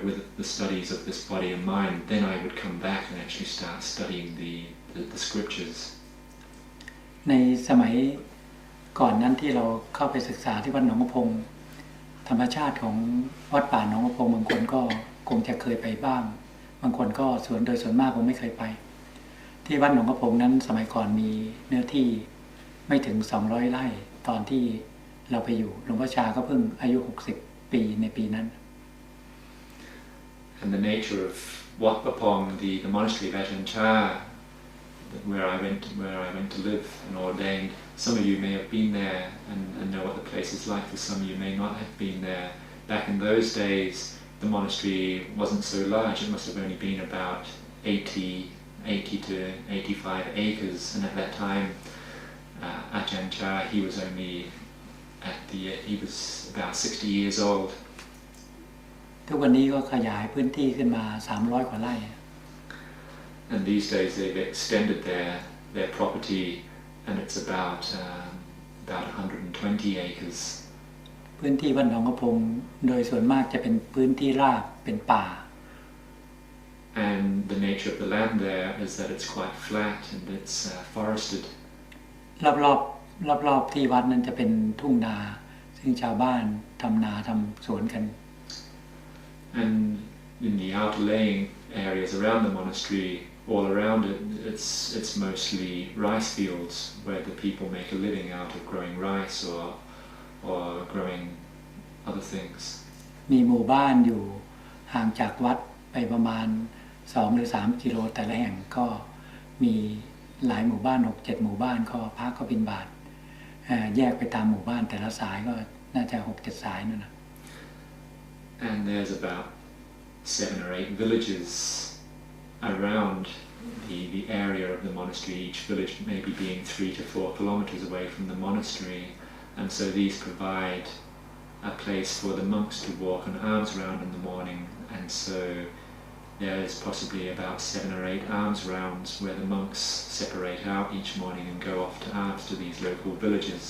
with the studies of this body and mind, then I would come back and actually start studying the scriptures. ในสมัยก่อนนั้นที่เราเข้าไปศึกษาที่วัดหนองกระพงธรรมชาติของวัดป่าหนองกระพงบางคนก็คงจะเคยไปบ้างบางคนก็โดยส่วนมากคงไม่เคยไปที่วัดหนองกระพงนั้นสมัยก่อนมีเนื้อที่ไม่ถึง200 ไร่ตอนที่เราไปอยู่หลวงพ่อชาก็เพิ่งอายุ60 ปีในปีนั้น And the nature of Wat Papong, the monastery of Ajahn Chah, where I went to live and ordained. Some of you may have been there and know what the place is like. For some of you may not have been there. Back in those days, the monastery wasn't so large. It must have only been about 80 to 85 acres. And at that time, Ajahn Chah, he was about 60 years old. ทุกวันนี้ก็ขยายพื้นที่ขึ้นมา300 กว่าไร่ And these days they've extended their property, and it's about 120 acres. พื้นที่วัดหนองกระพงโดยส่วนมากจะเป็นพื้นที่ราบเป็นป่า And the nature of the land there is that it's quite flat and it's forested. รอบที่วัดนั้นจะเป็นทุ่งนาซึ่งชาวบ้านทำนาทำสวนกัน And in the outlying areas around the monastery, all around it, it's mostly rice fields where the people make a living out of growing rice or growing other things. มีหมู่บ้านอยู่ห่างจากวัดไปประมาณ2 หรือ 3 กิโลแต่ละแห่งก็มีหลายหมู่บ้าน 6-7 หมู่บ้านก็พระก็บิณฑบาตแยกไปตามหมู่บ้านแต่ละสายก็น่าจะ 6-7 สายนั่นนะ And there's about 7 or 8 villages around the area of the monastery, each village maybe being 3 to 4 kilometers away from the monastery, and so these provide a place for the monks to walk on alms round in the morning, and so there's possibly about 7 or 8 alms rounds where the monks separate out each morning and go off to alms to these local villages.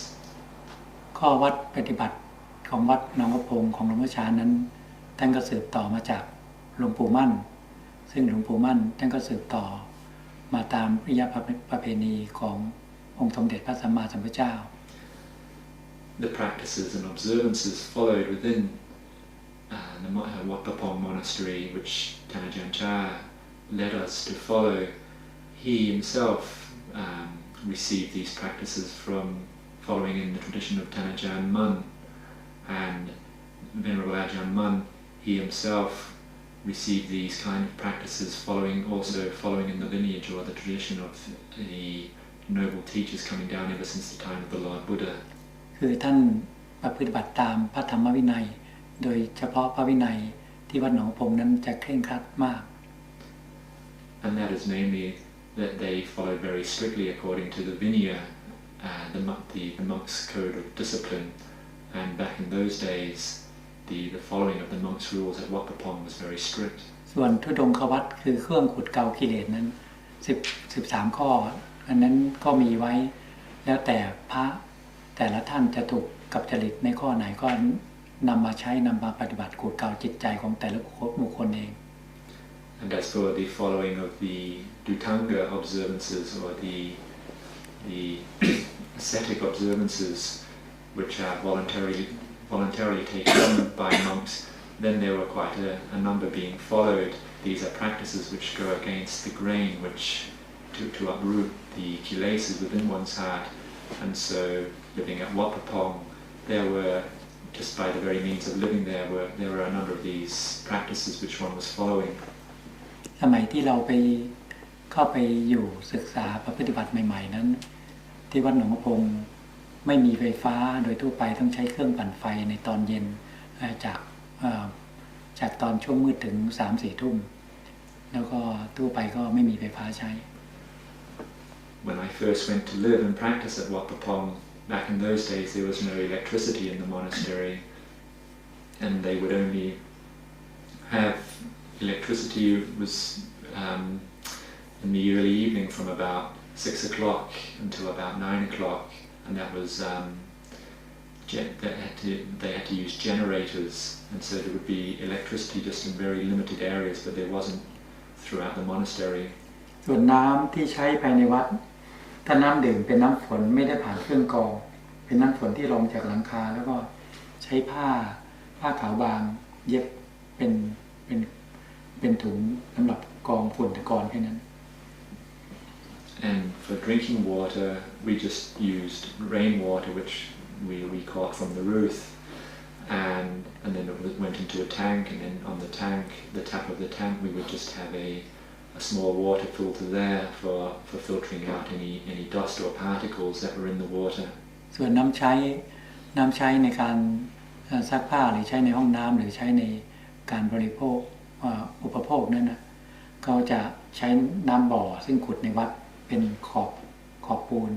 ข้อวัดปฏิบัติของวัดหนองกระพงของหลวงพ่อชานั้นท่านก็สืบต่อมาจากหลวงปู่มั่นซึ่งหลวงปู่มั่นท่านก็สืบต่อมาตามริยประเพณีขององค์สมเด็จพระสัมมาสัมพุทธเจ้า The practices and observances followed within the Wat Papong monastery, which Ajahn Chah led us to follow. He himself received these practices from following in the tradition of Ajahn Mun, and Venerable Ajahn Mun, he himself received these kind of practices following in the lineage or the tradition of the noble teachers coming down ever since the time of the Lord Buddha. คือท่านปฏิบัติตามพระธรรมวินัยโดยเฉพาะพระวินัยที่วัดหนองกระพงนั้นจะเคร่งครัดมาก And that is namely that they followed very strictly according to the Vinaya, the monks' code of discipline, and back in those days the following of the monks' rules at Wat Papong was very strict. ส่วนธุดงควัตรคือเครื่องขุดเกากิเลสนั้น13 ข้ออันนั้นก็มีไว้แล้วแต่พระแต่ละท่านจะถูกกับจริตในข้อไหนก็นำมาปฏิบัติขุดเกาจิตใจของแต่ละบุคคลเอง And as for the following of the Dutanga observances or the ascetic observances which are voluntarily taken on by monks, then there were quite a number being followed. These are practices which go against the grain, which to uproot the kilesas within one's heart. And so living at Wat Papong, there were, just by the very means of living there were a number of these practices which one was following. สมัยที่เราเข้าไปอยู่ศึกษาปฏิบัติใหม่ๆนั้นที่วัดหนองกระพงไม่มีไฟฟ้าโดยทั่วไปต้องใช้เครื่องปั่นไฟในตอนเย็นจากตอนช่วงมืดถึง 3-4 ทุ่มแล้วก็ทั่วไปก็ไม่มีไฟฟ้าใช้ When I first went to live and practice at Wat Papong, back in those days there was no electricity in the monastery, and they would only have electricity was in the early evening from about 6 o'clock until about 9 o'clock, and that was they had to use generators, and so there would be electricity just in very limited areas, but there wasn't throughout the monastery. ส่วนน้ำที่ใช้ภายในวัดถ้าน้ำดื่มเป็นน้ำฝนไม่ได้ผ่านเครื่องกรองเป็นน้ำฝนที่ลงจากหลังคาแล้วก็ใช้ผ้าขาวบางเย็บเป็นถุงสำหรับกรองฝุ่นตะกอนแค่นั้น And for drinking water, we just used rainwater, which we caught from the roof, and then it went into a tank, and then on the tap of the tank, we would just have a small water filter there for filtering out any dust or particles that were in the water. ส่วนน้ำใช้ในการซักผ้าหรือใช้ในห้องน้ำหรือใช้ในการบริโภคอุปโภคนั้นนะเขาจะใช้น้ำบ่อซึ่งขุดในวัดเป็นขอบปูน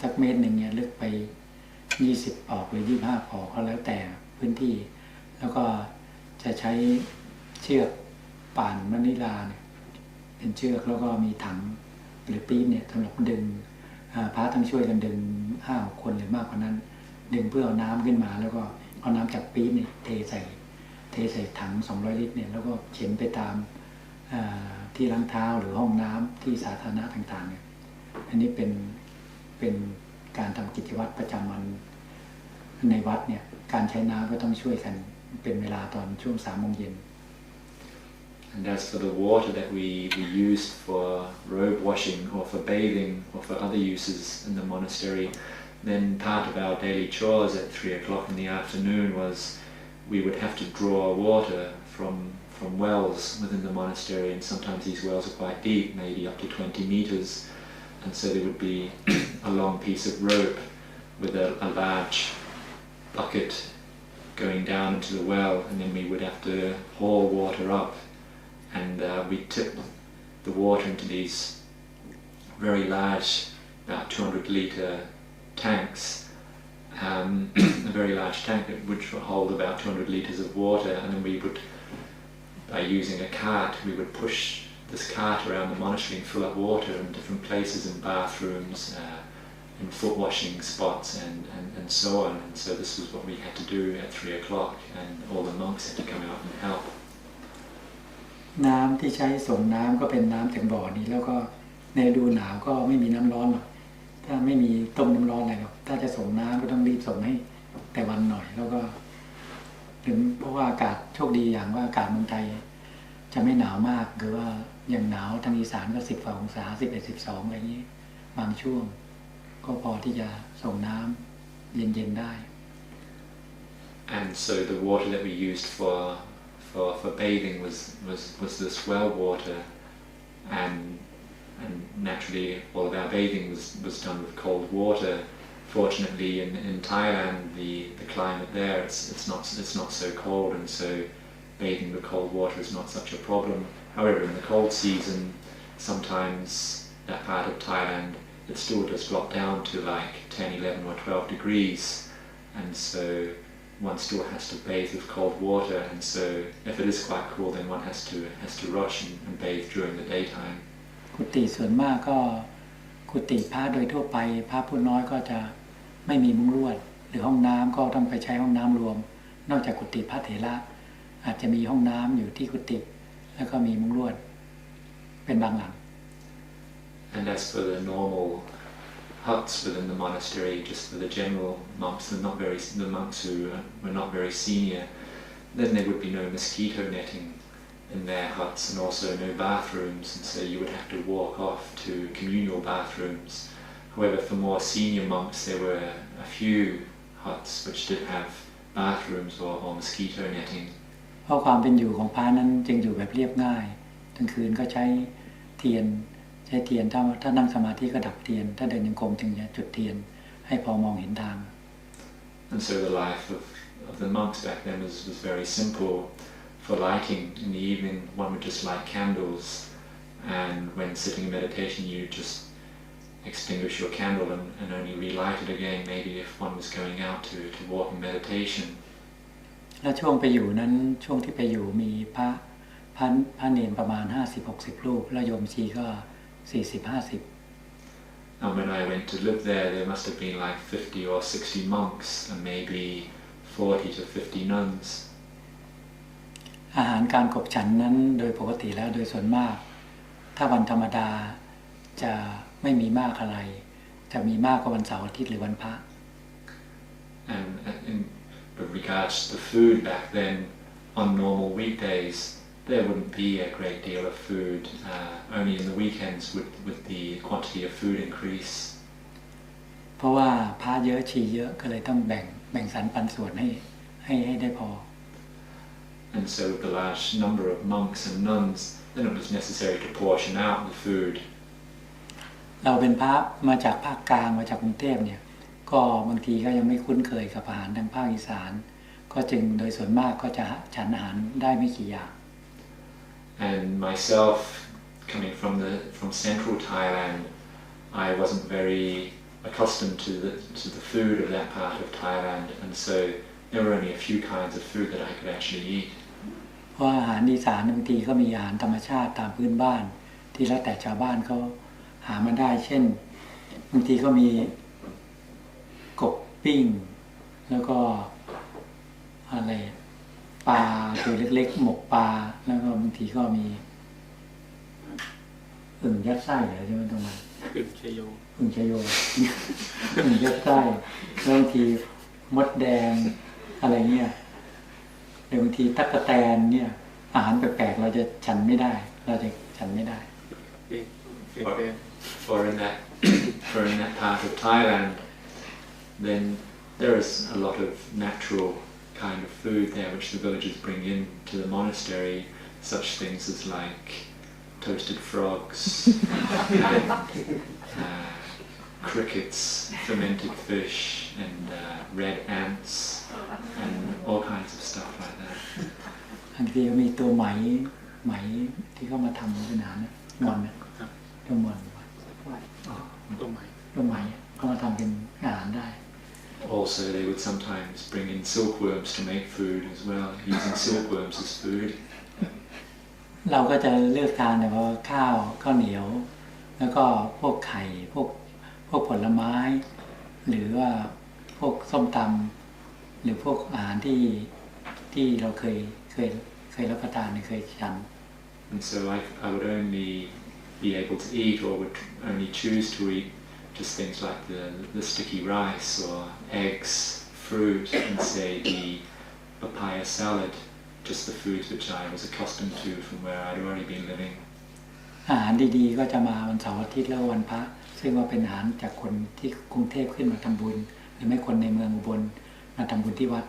สักเมตรหนึ่งเนี่ยลึกไป20 ปอกหรือ25 ปอกก็แล้วแต่พื้นที่แล้วก็จะใช้เชือกป่านมะนิลาเนี่ยเป็นเชือกแล้วก็มีถังหรือปี๊บเนี่ยสำหรับดึงพระทั้งช่วยกันดึง5 คนหรือมากกว่านั้นดึงเพื่อเอาน้ำขึ้นมาแล้วก็เอาน้ำจากปี๊บเนี่ยเทใส่ถัง200 ลิตรเนี่ยแล้วก็เข็นไปตามที่ล้างเท้าหรือห้องน้ำที่สาธารณะต่างๆเนี่ยอันนี้เป็นการทำกิจวัตรประจำวันในวัดเนี่ยการใช้น้ำก็ต้องช่วยกันเป็นเวลาตอนช่วง 3 โมงเย็น And as for the water that we used for robe washing or for bathing or for other uses in the monastery, then part of our daily chores at 3 o'clock in the afternoon was we would have to draw water from wells within the monastery, and sometimes these wells are quite deep, maybe up to 20 meters, and so there would be a long piece of rope with a large bucket going down into the well, and then we would have to haul water up, and we tip the water into these very large, about 200-litre tanks, a very large tank which would hold about 200 litres of water, and then we would, by using a cart, we would push this cart around the monastery and fill up water in different places, in bathrooms, in foot washing spots, and so on. And so this was what we had to do at 3 o'clock, and all the monks had to come out and help. น้ำที่ใช้ส่งน้ำก็เป็นน้ำจากบ่อนี้แล้วก็ในฤดูหนาวก็ไม่มีน้ำร้อนหรอกถ้าไม่มีต้มน้ำร้อนอะไรหรอกถ้าจะส่งน้ำก็ต้องรีบส่งให้แต่วันหน่อยแล้วก็ถึงเพราะว่าอากาศโชคดีอย่างว่าอากาศเมืองไทยจะไม่หนาวมากหรือว่าอย่างหนาวทางอีสานก็10 กว่าองศา11-12อะไรอย่างนี้บางช่วงก็พอที่จะส่งน้ำเย็นๆได้ And so the water that we used for bathing was this well water, and naturally all of our bathing was done with cold water. Fortunately in Thailand the climate there it's not so cold, and so bathing with cold water is not such a problem. However, in the cold season sometimes that part of Thailand it still does drop down to like 10, 11 or 12 degrees, and so one still has to bathe with cold water, and so if it is quite cool then one has to rush and bathe during the daytime. กุฏิส่วนมากก็กุฏิพระโดยทั่วไปพระผู้น้อยก็จะไม่มีมุ้งลวดหรือห้องน้ำก็ต้องไปใช้ห้องน้ำรวมนอกจากกุฏิพระเถระอาจจะมีห้องน้ำอยู่ที่กุฏิแล้วก็มีมุ้งลวดเป็นบางหลัง And as for the normal huts within the monastery, just for the general monks, the monks who were not very senior, then there would be no mosquito netting in their huts, and also no bathrooms, and so you would have to walk off to communal bathrooms. However, for more senior monks there were a few huts which did have bathrooms or mosquito netting. เพราะความเป็นอยู่ของพระนั้นจึงอยู่แบบเรียบง่ายกลางคืนก็ใช้เทียนถ้านั่งสมาธิก็ดับเทียนถ้าเดินยังคงจึงจะจุดเทียนให้พอมองเห็นทาง And so the life of the monks back then was very simple. For lighting in the evening, one would just light candles, and when sitting in meditation you just extinguish your candle and only relight it again, maybe if one was going out to walk in meditation. และช่วงไปอยู่นั้นช่วงที่ไปอยู่มีพระเณรประมาณ50-60 รูปแล้วโยมชีก็40-50 And when I went to live there must have been like 50 or 60 monks and maybe 40 to 50 nuns. อาหารการขบฉันนั้นโดยปกติแล้วโดยส่วนมากถ้าวันธรรมดาจะไม่มีมากอะไรจะมีมากกว่าวันเสาร์อาทิตย์หรือวันพระ And in regards to the food back then, on normal weekdays there wouldn't be a great deal of food. Only in the weekends would the quantity of food increase. เพราะว่าพระเยอะชีเยอะก็เลยต้องแบ่งสรรปันส่วนให้ได้พอ And so with the large number of monks and nuns, then it was necessary to portion out the food. เราเป็นพระมาจากภาคกลางมาจากกรุงเทพเนี่ยก็บางทีก็ยังไม่คุ้นเคยกับอาหารทางภาคอีสานก็จึงโดยส่วนมากก็จะฉันอาหารได้ไม่กี่อย่าง And myself, coming from central Thailand, I wasn't very accustomed to the food of that part of Thailand, and so there were only a few kinds of food that I could actually eat. เพราะอาหารอีสานบางทีก็มีอาหารธรรมชาติตามพื้นบ้านที่แล้วแต่ชาวบ้านเขาหามาได้เช่นบางทีก็มีกบปิ้งแล้วก็อะไรปลาตัวเล็กๆหมกปลาแล้วก็บางทีก็มีอึ่งยัดไส้อะไรใช่ไหมตรงนั้นอึ่งชโยอึ่งยัดไส้แล้วบางทีมดแดงอะไรเงี้ยหรือบางทีตั๊กแตนเนี่ยอาหารแปลกๆเราจะฉันไม่ได้or in that part of Thailand, then there is a lot of natural kind of food there which the villagers bring in to the monastery, such things as like toasted frogs, and, crickets, fermented fish, and red ants, and all kinds of stuff like that. บางทีก็มีตัวไหมที่เขามาทำเป็นอาหารมอนตัวมอนตัวไหมเขามาทำเป็นอาหารได้ Also, they would sometimes bring in silkworms to make food as well, using silkworms as food. เราก็จะเลือกทานแต่ว่าข้าวเหนียวแล้วก็พวกไข่พวกผลไม้หรือว่าพวกส้มตำหรือพวกอาหารที่เราเคยรับประทานเคยฉัน And so I would only be able to eat or would only choose to eat just things like the sticky rice or eggs, fruit, and say the papaya salad, just the foods which I was accustomed to from where I'd already been living. อาหารดีๆก็จะมาวันเสาร์อาทิตย์แล้ววันพระซึ่งว่าเป็นอาหารจากคนที่กรุงเทพขึ้นมาทำบุญหรือไม่คนในเมืองอุบลมาทำบุญที่วัด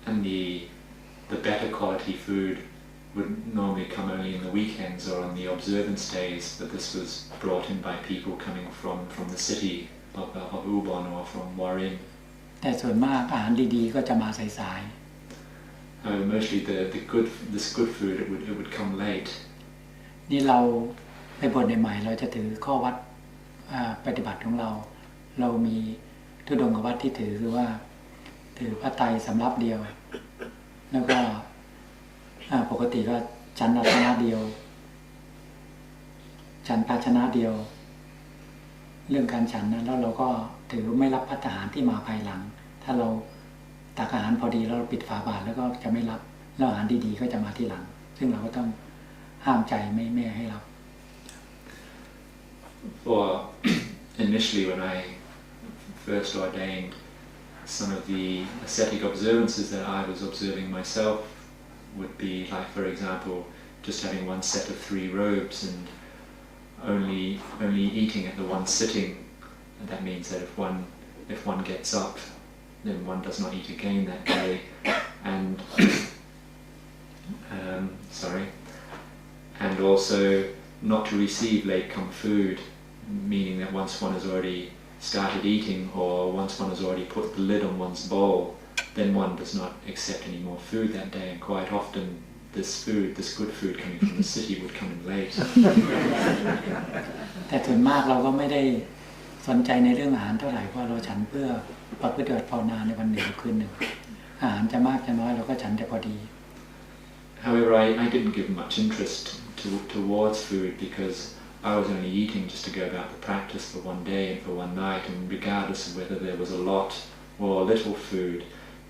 And the better quality food would normally come only in the weekends or on the observance days, but this was brought in by people coming from the city of Ubon or from Warin. แต่ส่วนมากอาหารดีๆก็จะมาสายๆ Mostly this good food it would come late. นี่เราไปบวชใหม่เราจะถือข้อวัดปฏิบัติของเรามีธุดงควัดที่ถือคือว่าถือพระไตรสำรับเดียวแล้วก็ปกติก็ฉันภาชนะเดียวเรื่องการฉันนะแล้วเราก็ถือไม่รับภัตตาหารที่มาภายหลังถ้าเราตักอาหารพอดีแล้วเราปิดฝาบาตรแล้วก็จะไม่รับแล้วอาหารดีๆก็จะมาทีหลังซึ่งเราก็ต้องห้ามใจไม่ให้รับ For initially when I first ordained, some of the ascetic observances that I was observing myself would be like, for example, just having one set of 3 robes and only eating at the one sitting. And that means that if one gets up, then one does not eat again that day. And and also not to receive late-come food, meaning that once one has already started eating or once one has already put the lid on one's bowl, then one does not accept any more food that day, and quite often this good food coming from the city would come in late. แต่ส่วนมากเราก็ไม่ได้สนใจในเรื่องอาหารเท่าไหร่เพราะเราฉันเพื่อประพฤติภาวนาในวันหนึ่งคืนหนึ่งอาหารจะมากจะน้อยเราก็ฉันแต่พอดี However, I didn't give much interest towards food because I was only eating just to go about the practice for one day and for one night, and regardless of whether there was a lot or little food,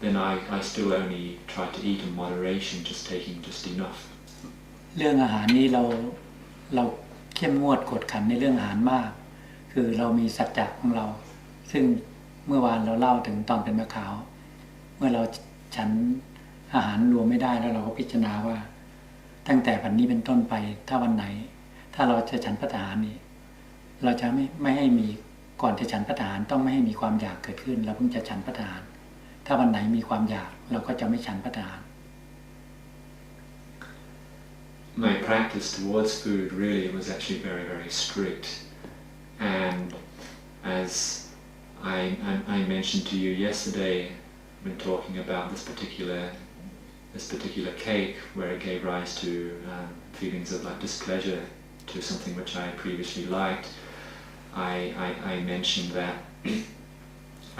then I still only tried to eat in moderation, just taking just enough. เรื่องอาหารนี้เราเข้มงวดกดขันในเรื่องอาหารมากคือเรามีสัจจะของเราซึ่งเมื่อวานเราเล่าถึงตอนเป็นมะขาวเมื่อเราฉันอาหารรวมไม่ได้แล้วเราก็พิจารณาว่าตั้งแต่วันนี้เป็นต้นไปถ้าวันไหนถ้าเราจะฉันภัตตาหารนี่เราจะไม่ให้มีก่อนจะฉันภัตตาหารต้องไม่ให้มีความอยากเกิดขึ้นเราเพิ่งจะฉันภัตตาหารถ้าวันไหนมีความอยากเราก็จะไม่ฉันภัตตาหาร My practice towards food really was actually very, very strict, and as I mentioned to you yesterday when talking about this particular cake, where it gave rise to feelings of like displeasure to something which I previously liked, I mentioned that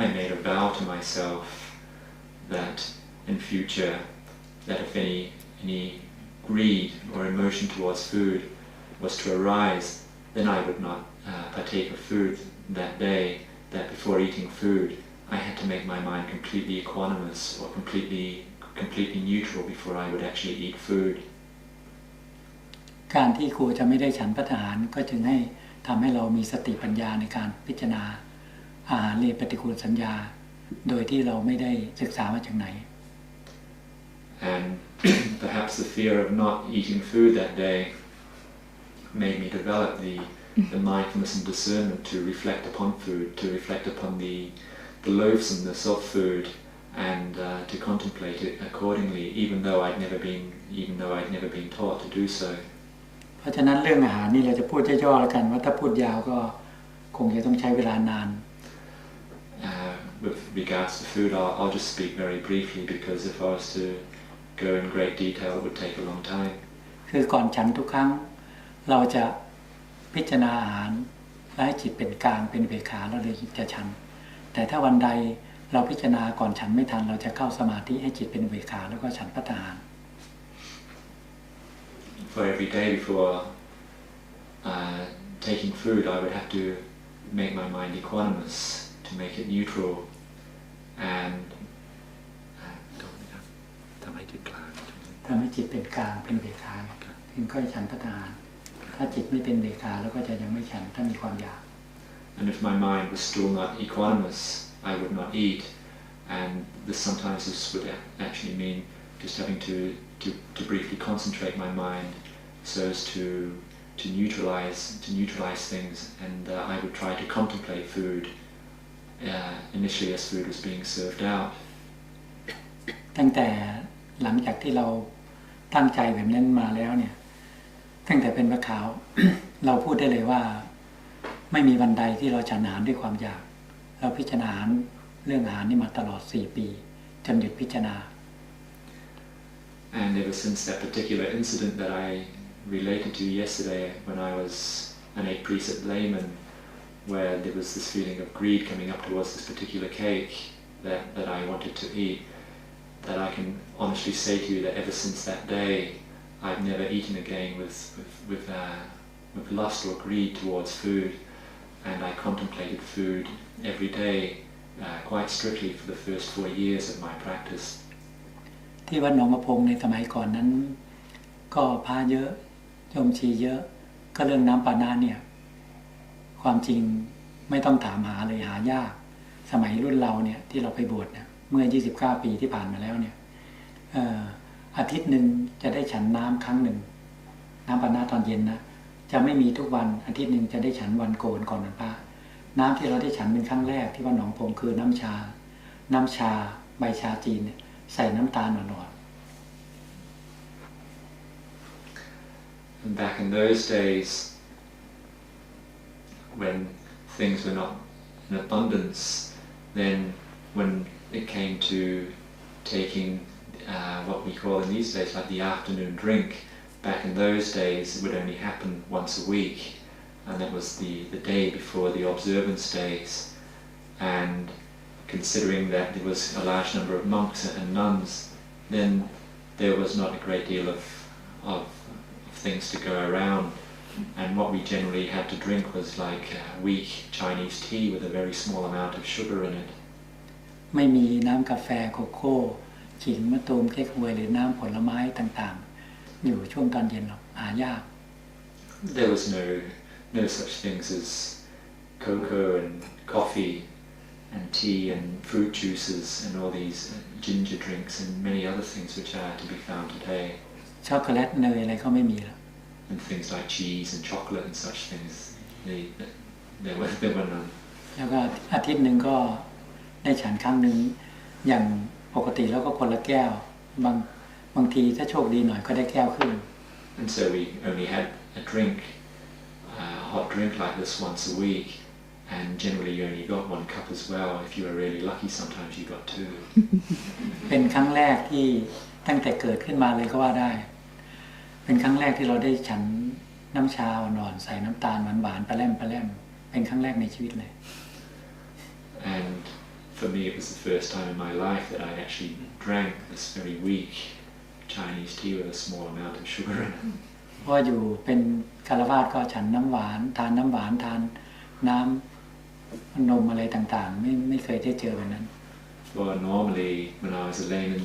I made a vow to myself that in future, that if any greed or emotion towards food was to arise, then I would not partake of food that day, that before eating food, I had to make my mind completely equanimous or completely neutral before I would actually eat food. การที่ครูจะไม่ได้ฉันภัตตาหารก็จึงให้ทำให้เรามีสติปัญญาในการพิจารณาอาหารเลปฏิกูลสัญญาโดยที่เราไม่ได้ศึกษามาจากไหน And perhaps the fear of not eating food that day made me develop the mindfulness and discernment to reflect upon food, to reflect upon the loathsomeness of food, and to contemplate it accordingly, even though I'd never been taught to do so. เพราะฉะนั้นเรื่องอาหารนี่เราจะพูดย่อๆแล้วกันว่าถ้าพูดยาวก็คงจะต้องใช้เวลานาน With regards to food, I'll just speak very briefly because if I was to go in great detail, it would take a long time. คือก่อนฉันทุกครั้งเราจะพิจารณาอาหารและให้จิตเป็นกลางเป็นอุเบกขาแล้วเลยจะฉันแต่ถ้าวันใดเราพิจารณาก่อนฉันไม่ทันเราจะเข้าสมาธิให้จิตเป็นอุเบกขาแล้วก็ฉันภัตตาหาร For every day before taking food, I would have to make my mind equanimous, to make it neutral, and ทำให้จิตเป็นกลางเป็นอุเบกขาถึงค่อยฉันภัตตาหารถ้าจิตไม่เป็นอุเบกขาแล้วก็จะยังไม่ฉันถ้ามีความอยาก And if my mind was still not equanimous, I would not eat, and sometimes this would actually mean just having to briefly concentrate my mind so as to neutralize things, and I would try to contemplate food initially as food was being served out. ตั้งแต่หลังจากที่เราตั้งใจแบบนั้นมาแล้วเนี่ยตั้งแต่เป็นมะขาว เราพูดได้เลยว่าไม่มีวันใดที่เราฉันอาหารด้วยความอยากเราพิจารณาเรื่องอาหารนี่มาตลอด4 ปีจนหยุดพิจารณา And ever since that particular incident that I related to yesterday when I was an 8 precept layman, where there was this feeling of greed coming up towards this particular cake that I wanted to eat, that I can honestly say to you that ever since that day, I've never eaten again with lust or greed towards food, and I contemplated food every day quite strictly for the first 4 years of my practice. ที่วัดหนองมะพงในสมัยก่อนนั้นก็พระเยอะโยมชีเยอะก็เรื่องน้ำปานะเนี่ยความจริงไม่ต้องถามหาเลยหายากสมัยรุ่นเราเนี่ยที่เราไปบวชเนี่ยเมื่อ29 ปีที่ผ่านมาแล้วเนี่ยอาทิตย์หนึ่งจะได้ฉันน้ำครั้งหนึ่งน้ำปานะตอนเย็นนะจะไม่มีทุกวันอาทิตย์หนึ่งจะได้ฉันวันโกนก่อนวันพระน้ำที่เราได้ฉันเป็นครั้งแรกที่วัดหนองพงคือน้ำชาใบชาจีนเนี่ยใส่น้ำตาลอ่อนๆ And back in those days, when things were not in abundance, then when it came to taking what we call in these days like the afternoon drink, back in those days it would only happen once a week, and that was the day before the observance days. And considering that there was a large number of monks and nuns, then there was not a great deal of things to go around. and what we generally had to drink was like weak Chinese tea with a very small amount of sugar in it. ไม่มีน้ำกาแฟโกโก้ขิงมะตูมเก๊กฮวยหรือน้ำผลไม้ต่างๆอยู่ช่วงตอนเย็นหรอกหายาก There was no such things as cocoa and coffee and tea and fruit juices and all these ginger drinks and many other things which are to be found today. ช็อกโกแลตเนยอะไรก็ไม่มีหรอก And things like cheese and chocolate and such things, there were none. แล้วก็อาทิตย์หนึ่งก็ได้ฉันครั้งหนึ่งอย่างปกติแล้วก็คนละแก้วบางทีถ้าโชคดีหน่อยก็ได้แก้วครึ่ง And so we only had a drink, a hot drink like this once a week, and generally you only got 1 cup as well. If you were really lucky, sometimes you got 2. เป็นครั้งแรกที่ตั้งแต่เกิดขึ้นมาเลยก็ว่าได้เป็นครั้งแรกที่เราได้ฉันน้ำชาอ่อนๆใส่น้ำตาลหวานๆปลาแล่มเป็นครั้งแรกในชีวิตเลย And for me it was the first time in my life that I actually drank this very weak Chinese tea with a small amount of sugar in it. เพราะอยู่เป็นคฤหัสถ์ก็ฉันน้ำหวานทานน้ำหวานทานน้ำนมอะไรต่างๆไม่เคยได้เจอแบบนั้น Well, normally when I was a layman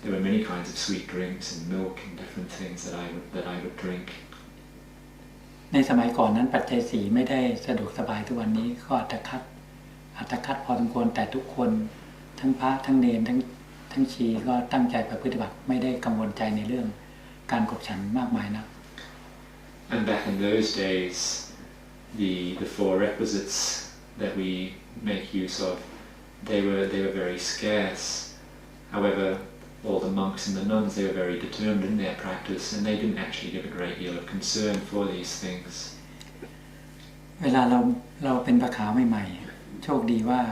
there were many kinds of sweet drinks and milk and different things that I would drink. ในสมัยก่อนนั้นปัจจัยสี่ไม่ได้สะดวกสบายทุกวันนี้ก็อัตคัดพอสมควรแต่ทุกคนทั้งพระทั้งเณรทั้งชีก็ตั้งใจประพฤติบัติไม่ได้กังวลใจในเรื่องการกบฉันมากมายนะ And back in those days the 4 requisites that we make use of they were very scarce. However, all the monks and the nuns, they were very determined in their practice and they didn't actually give a great deal of concern for these things. เวลาเราเป็นพระขาวใหม่ๆโชคดีว่า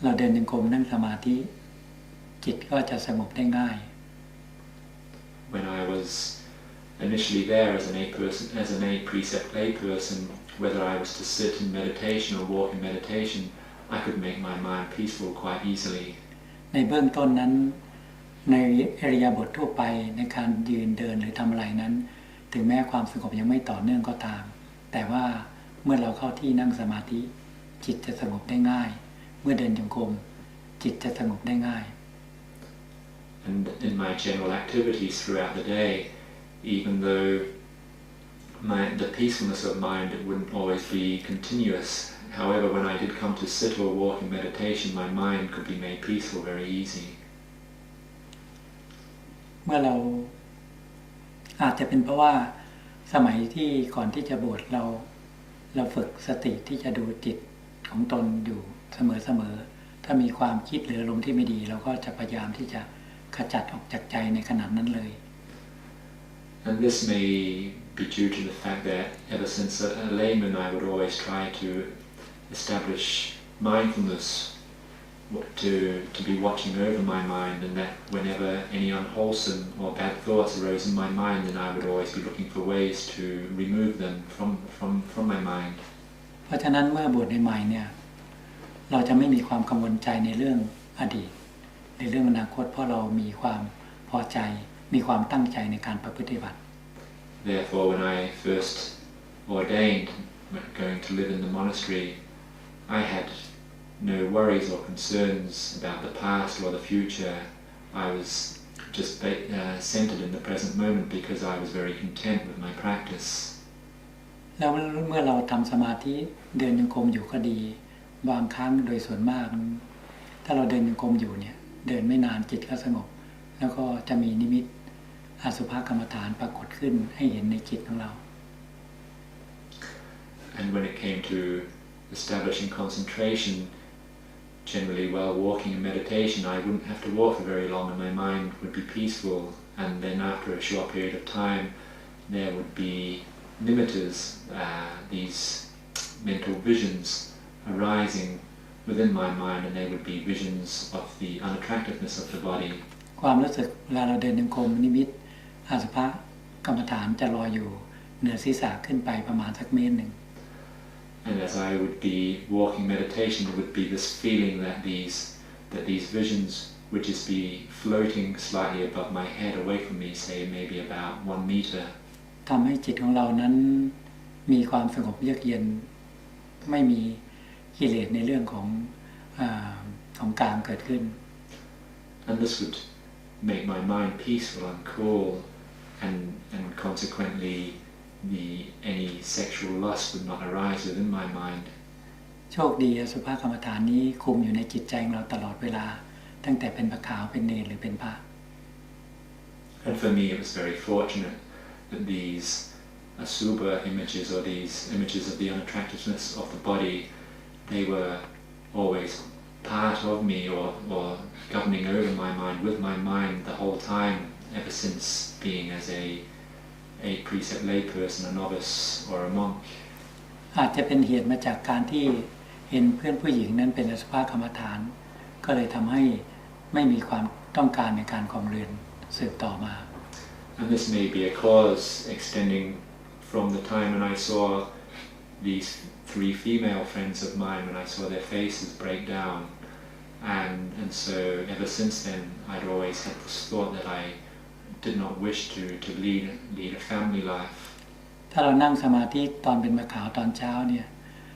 เราเดินจงกรมนั่งสมาธิจิตก็จะสงบได้ง่าย When I was initially there as an 8 precept lay person, whether I was to sit in meditation or walk in meditation, I could make my mind peaceful quite easily. ในเบื้องต้นนั้นในอิริยาบถทั่วไปในการยืนเดินหรือทำอะไรนั้นถึงแม้ความสงบยังไม่ต่อเนื่องก็ตามแต่ว่าเมื่อเราเข้าที่นั่งสมาธิจิตจะสงบได้ง่ายเมื่อเดินจงกรมจิตจะสงบได้ง่าย And in my general activities throughout the day, even though the peacefulness of mind wouldn't always be continuous, however, when I did come to sit or walk in meditation, my mind could be made peaceful very easy. เมื่อเราอาจจะเป็นเพราะว่าสมัยที่ก่อนที่จะบวชเราฝึกสติที่จะดูจิตของตนอยู่เสมอถ้ามีความคิดหรืออารมณ์ที่ไม่ดีเราก็จะพยายามที่จะขจัดออกจากใจในขณะนั้นเลย And this may be due to the fact that ever since a layman I would always try to establish mindfulness to be watching over my mind, and that whenever any unwholesome or bad thoughts arose in my mind, then I would always be looking for ways to remove them from my mind. เพราะฉะนั้นเมื่อบวชใหม่เนี่ยเราจะไม่มีความกังวลใจในเรื่องอดีตในเรื่องอนาคตเพราะเรามีความพอใจมีความตั้งใจในการประพฤติบัติ Therefore, when I first ordained, going to live in the monastery, I had no worries or concerns about the past or the future. I was just centered in the present moment because I was very content with my practice. แล้วเมื่อเราทำสมาธิเดินจงกรมอยู่ก็ดีบางครั้งโดยส่วนมากถ้าเราเดินจงกรมอยู่เนี่ยเดินไม่นานจิตก็สงบแล้วก็จะมีนิมิตอสุภกรรมฐานปรากฏขึ้นให้เห็นในจิตของเรา And when it came to establishing concentration, generally while walking in meditation I wouldn't have to walk for very long and my mind would be peaceful, and then after a short period of time there would be nimittas, these mental visions arising within my mind, and they would be visions of the unattractiveness of the body. ความรู้สึกเวลาเราเดินจงกรมนิมิตอสุภกรรมฐานจะลอยอยู่เหนือศีรษะขึ้นไปประมาณสักเมตรหนึ่ง And as I would be walking meditation, there would be this feeling that these visions would just be floating slightly above my head, away from me, say maybe about 1 meter. ทำให้จิตของเรานั้นมีความสงบเยือกเย็นไม่มีกิเลสในเรื่องของกามเกิดขึ้น And this would make my mind peaceful and cool, and consequently any sexual lust would not arise within my mind. โชคดีอสุภกรรมฐานนี้คุมอยู่ในจิตใจของเราตลอดเวลาตั้งแต่เป็นพระขาวเป็นเณรหรือเป็นพระ And for me it was very fortunate that these asubha images, or these images of the unattractiveness of the body, they were always part of me, or governing over my mind, with my mind the whole time, ever since being as a precept layperson, a novice or a monk. อาจจะเป็นเหตุมาจากการที่เห็นเพื่อนผู้หญิงนั้นเป็นอสุภกรรมฐานก็เลยทำให้ไม่มีความต้องการในการครองเรือนสืบต่อมา And this may be a cause extending from the time when I saw these 3 female friends of mine, when I saw their faces break down, and so ever since then I'd always had this thought that I did not wish to lead a family life. ถ้าเรานั่งสมาธิตอนเป็นมะขาวตอนเช้าเนี่ย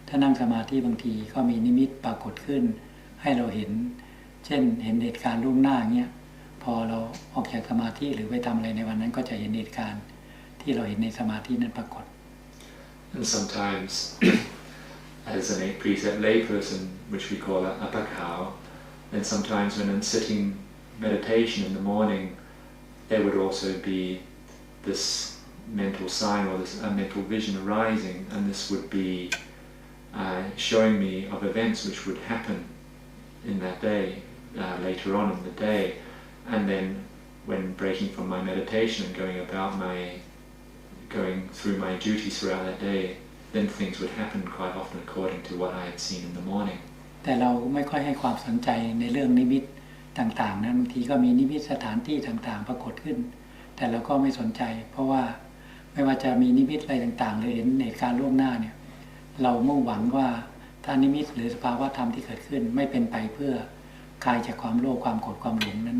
ถ้านั่งสมาธิบางทีก็มีนิมิตปรากฏขึ้นให้เราเห็นเช่นเห็นเหตุการณ์ล่วงหน้าเงี้ยพอเราออกจากสมาธิหรือไปทำอะไรในวันนั้นก็จะเห็นเหตุการณ์ที่เราเห็นในสมาธินั้นปรากฏ And sometimes as an 8 precept layperson, which we call a pakao, then sometimes when I'm sitting meditation in the morning, there would also be this mental sign or this mental vision arising, and this would be showing me of events which would happen in that day, later on in the day. And then when breaking from my meditation and going through my duties throughout that day, then things would happen quite often according to what I had seen in the morning. แต่เราไม่ค่อยให้ความสนใจในเรื่องนิมิตต่างๆนั้นบางทีก็มีนิมิตสถานที่ต่างๆปรากฏขึ้นแต่เราก็ไม่สนใจเพราะว่าไม่ว่าจะมีนิมิตอะไรต่างๆหรือเห็นเหตุการณ์ล่วงหน้าเนี่ยเรามุ่งหวังว่าถ้านิมิตหรือสภาวะธรรมที่เกิดขึ้นไม่เป็นไปเพื่อคลายจากความโลภความโกรธความหลงนั้น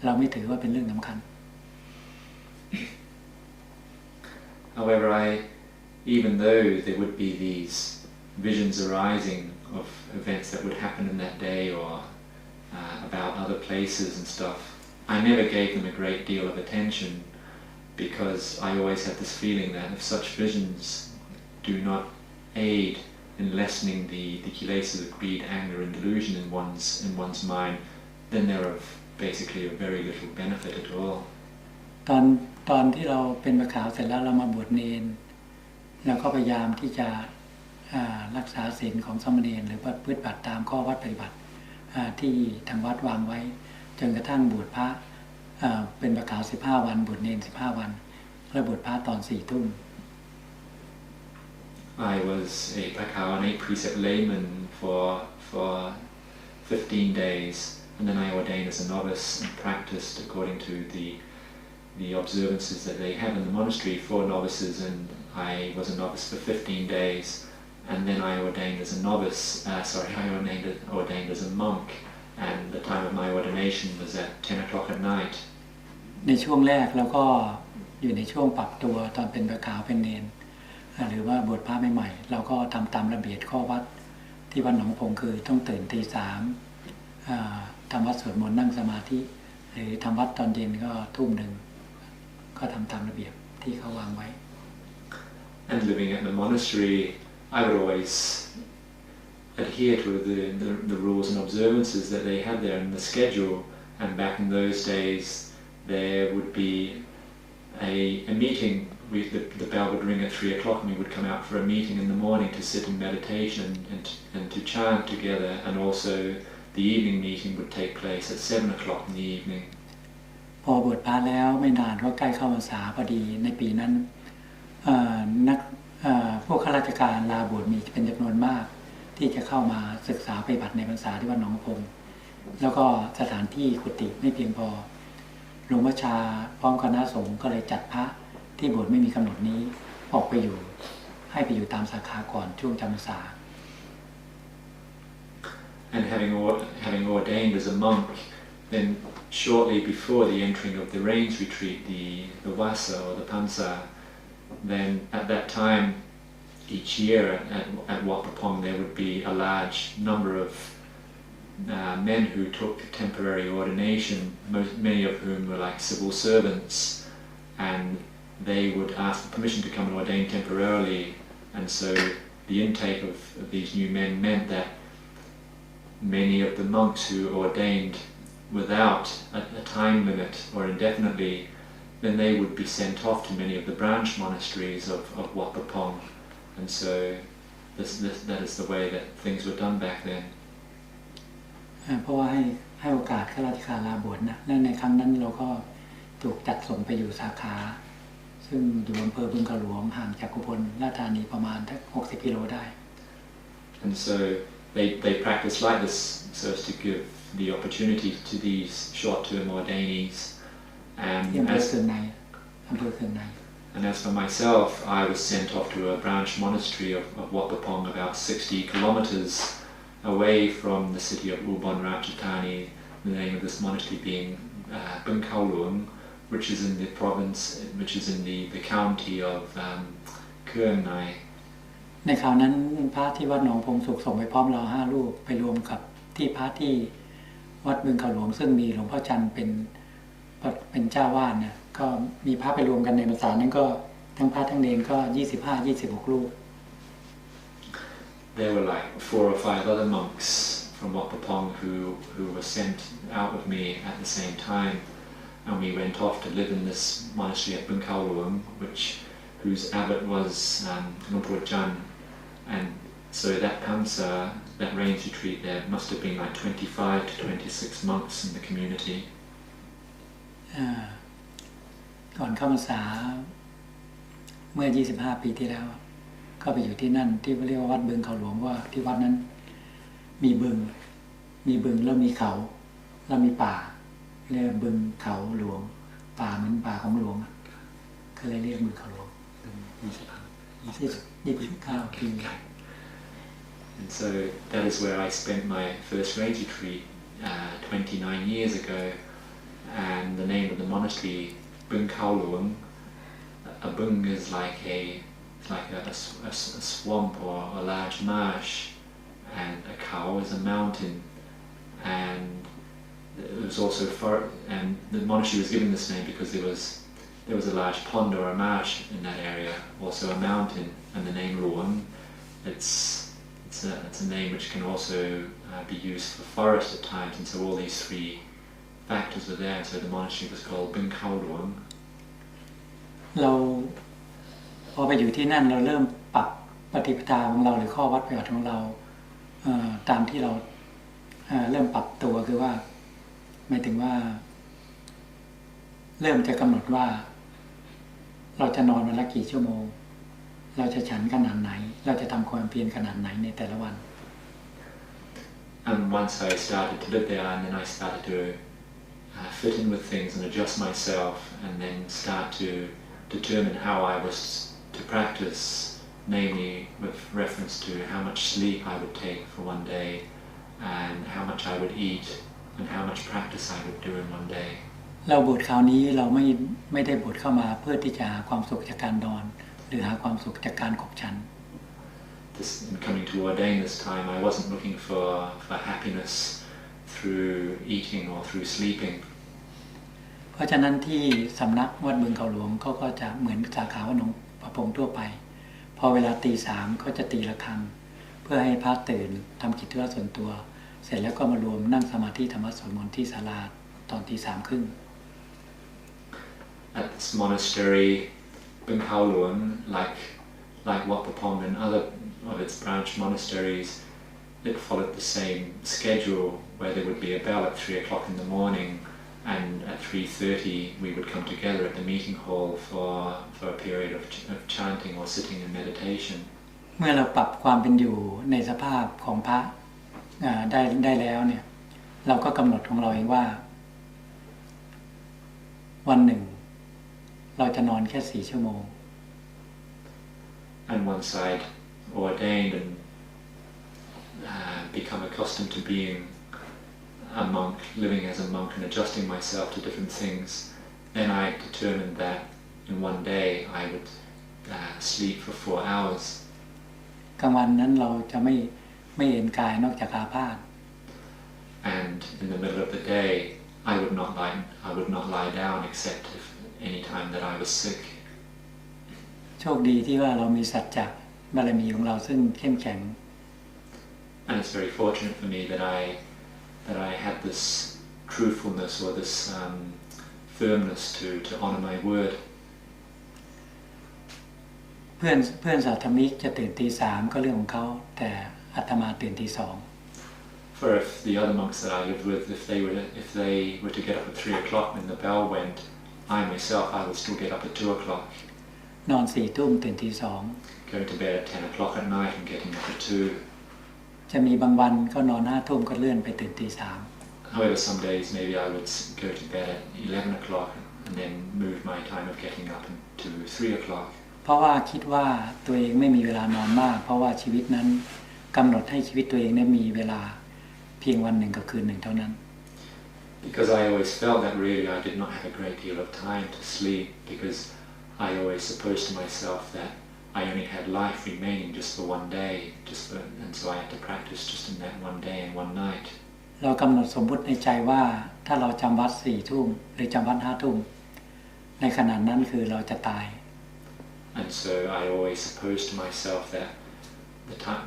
เราไม่ถือว่าเป็นเรื่องสำคัญ However, even though there would be these visions arising of events that would happen in that day or about other places and stuff, I never gave them a great deal of attention because I always had this feeling that if such visions do not aid in lessening the kilesas of greed, anger and delusion in one's mind, then they're of basically of very little benefit at all. ตอนที่เราเป็นมะขาวเสร็จแล้วเรามาบวชเณรแล้วก็พยายามที่จะรักษาศีลของสมณเณรหรือว่าปฏิบัติตามข้อวัดปฏิบัติที่ทางวัดวางไว้จนกระทั่งบวชพระเป็นมะขาว15 วันบวชเณร15 วันแล้วบวชพระตอน4 ทุ่ม I was a pakao, an 8 precept layman for 15 days, and then I ordained as a novice and practiced according to the observances that they have in the monastery for novices, and I was a novice for 15 days, and then I ordained as a novice, I ordained as a monk, and the time of my ordination was at 10 o'clock at night. ในช่วงแรกเราก็อยู่ในช่วงปรับตัวตอนเป็นมะขาวเป็นเณรหรือว่าบวชพระใหม่ๆเราก็ทำตามระเบียบข้อวัดที่วัดหนองพงคือต้องตื่นตี 3ทำวัดสวดมนต์นั่งสมาธิหรือทำวัดตอนเย็นก็ทุ่ม 1ก็ทำตามระเบียบที่เขาวางไว้ And living at the monastery, I would always adhere to the rules and observances that they had there in the schedule. And back in those days, there would be a meeting. The bell would ring at 3 o'clock, and we would come out for a meeting in the morning to sit in meditation and to chant together. And also, the evening meeting would take place at 7 o'clock in the evening. พอบวชพระแล้วไม่นานก็ใกล้เข้าพรรษาพอดีในปีนั้นพวกข้าราชการลาบวชมีเป็นจำนวนมากที่จะเข้ามาศึกษาปฏิบัติในพรรษาที่วัดหนองพงแล้วก็สถานที่กุฏิไม่เพียงพอหลวงพ่อชาพร้อมคณะสงฆ์ก็เลยจัดพระที่บวชไม่มีกำหนดนี้ออกไปอยู่ให้ไปอยู่ตามสาขาก่อนช่วงจำพรรษา And having ordained as a monk, then shortly before the entering of the rains retreat, the vasa or the pansa, then at that time, each year at Wat Pah Pong, there would be a large number of men who took temporary ordination, many of whom were like civil servants, and they would ask for permission to come and ordain temporarily, and so the intake of these new men meant that many of the monks who ordained without a time limit or indefinitely, then they would be sent off to many of the branch monasteries of Wat Pah Pong, and so that is the way that things were done back then. เพราะว่าให้โอกาสข้าราชการลาบวชนะและในครั้งนั้นเราก็ถูกจัดส่งไปอยู่สาขาซึ่งอยู่อำเภอบึงกะหลวงห่างจากอุบลราชธานีประมาณ60 กิโลได้ And so they practiced like this so as to give the opportunity to these short-term ordainees. And as for myself, I was sent off to a branch monastery of Wat Pah Pong, about 60 kilometers away from the city of Ubon Ratchathani, the name of this monastery being Bung Khao Luang, which is in the province, which is in the county of Kuang Nai. ในคราวนั้นพระที่วัดหนองพงสุขส่งไปพร้อมเรา5 รูปไปรวมกับที่พระที่วัดบึงเขาหลวงซึ่งมีหลวงพ่อจันทร์เป็นเจ้าวาดเนี่ยก็มีพระไปรวมกันในพรรษานั้นก็ทั้งพระทั้งเนรก็25-26 รูป There were like 4 or 5 other monks from Wat Pah Pong who were sent out with me at the same time, and we went off to live in this monastery at Bung Khao Luang, whose abbot was Lumpur Chan, and so that Kamsa, that rains retreat there, must have been like 25 to 26 monks in the community. ก่อนเข้าพรรษาเมื่อ25 ปีที่แล้วก็ไปอยู่ที่นั่นที่เรียกว่าวัดบึงเขาหลวงว่าที่วัดนั้นมีบึงแล้วมีเขาแล้วมีป่าเรียกบึงเขาหลวงป่าเหมือนป่าของหลวงก็เลยเรียกบึงเขาหลวง29 ปี And so that is where I spent my first rains retreat 29 years ago, and the name of the monastery, Bung Khao Luang. A bung is like a swamp or a large marsh, and a khao is a mountain, and it was also and the monastery was given this name because there was a large pond or a marsh in that area, also a mountain, and the name Luang, it's a name which can also be used for forest at times, and so all these 3 factors were there, and so the monastery was called Bung Khao Luang. เราพอไปอยู่ที่นั่นเราเริ่มปรับปฏิปทาของเราหรือข้อวัดปฏิบัติของเราตามที่เราเริ่มปรับตัวคือว่าหมายถึงว่าเริ่มจะกำหนดว่าเราจะนอนวันละกี่ชั่วโมงเราจะฉันขนาดไหนเราจะทำความเพียรขนาดไหนในแต่ละวัน And once I started to live there, and then I started to fit in with things and adjust myself, and then start to determine how I was to practice, namely with reference to how much sleep I would take for one day, and how much I would eat, and how much practice I would do in one day. เราบวชคราวนี้เราไม่ได้บวชเข้ามาเพื่อที่จะหาความสุขจากการนอนหรือหาความสุขจากการขบฉัน In coming to ordain this time, I wasn't looking for happiness through eating or through sleeping. เพราะฉะนั้นที่สำนักวัดบึงเขาหลวงเขาก็จะเหมือนสาขาวัดหนองปะพงทั่วไปพอเวลาตี 3เขาจะตีระฆังเพื่อให้พระตื่นทำกิจธุระส่วนตัวเสร็จแล้วก็มารวมนั่งสมาธิธรรมะสวดมนต์ที่ศาลาตอนตี 3 ครึ่ง At this monastery, Bung Khao Luang, like Wat Pah Pong and other of its branch monasteries, it followed the same schedule where there would be a bell at 3 o'clock in the morning, and at 3:30 we would come together at the meeting hall for a period of chanting or sitting in meditation. เมื่อเราปรับความเป็นอยู่ในสภาพของพระได้แล้วเนี่ยเราก็กำหนดของเราเองว่าวันหนึ่งเราจะนอนแค่4 ชั่วโมง And once I'd ordained and become accustomed to being a monk, living as a monk and adjusting myself to different things, then I determined that in one day I would sleep for 4 hours. กลางวันนั้นเราจะไม่เอนกายนอกจากอาพาธ And in the middle of the day, I would not lie down except if any time that I was sick. โชคดีที่ว่าเรามีสัจจะบารมีของเราซึ่งเข้มแข็ง And it's very fortunate for me that I had this truthfulness or this firmness to honor my word. เพื่อนสาธมิกจะตื่นตี 3ก็เรื่องของเขาแต่อาตมาตื่นตี 2 For if the other monks that I lived with, if they were to get up at 3 o'clock when the bell went, I would still get up at 2 o'clock. นอน 4 ทุ่มตื่นตี Going to bed at 10 o'clock at night and getting up at 2. จะมีบางวันก็นอน 5 ทุ่มก็เลื่อนไปตื่นตี However, some days maybe I would go to bed at 11 o'clock and then move my time of getting up to 3 o'clock. 3เพราะว่าคิดว่าตัวเองไม่มีเวลานอนมากเพราะว่าชีวิตนั้นกำหนดให้ชีวิตตัวเองได้มีเวลาเพียงวันหนึ่งกับคืนหนึ่งเท่านั้น Because I always felt that really I did not have a great deal of time to sleep because I always supposed to myself that I only had life remaining just for one day, and so I had to practice just in that one day and one night. เรากำหนดสมมุติในใจว่าถ้าเราจำวัด 4 ทุ่มหรือจำวัด 5 ทุ่มในขณะนั้นคือเราจะตาย And so I always supposed to myself that the time,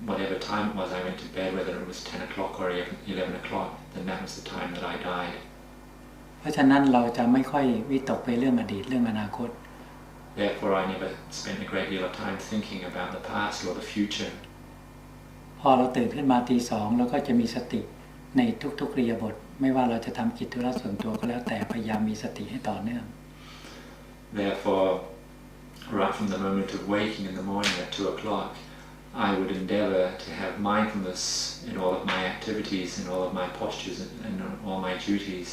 whatever time it was I went to bed, whether it was 10 o'clock or 11 o'clock, then that was the time that I died. เพราะฉะนั้นเราจะไม่ค่อยวิตกไปเรื่องอดีตเรื่องอนาคต Therefore, I never spent a great deal of time thinking about the past or the future. พอเราตื่นขึ้นมาตี 2เราก็จะมีสติในทุกๆอิริยาบถไม่ว่าเราจะทำกิจธุระส่วนตัวก็แล้วแต่พยายามมีสติให้ต่อเนื่อง Therefore, right from the moment of waking in the morning at 2 o'clock, I would endeavor to have mindfulness in all of my activities, in all of my postures, and all my duties.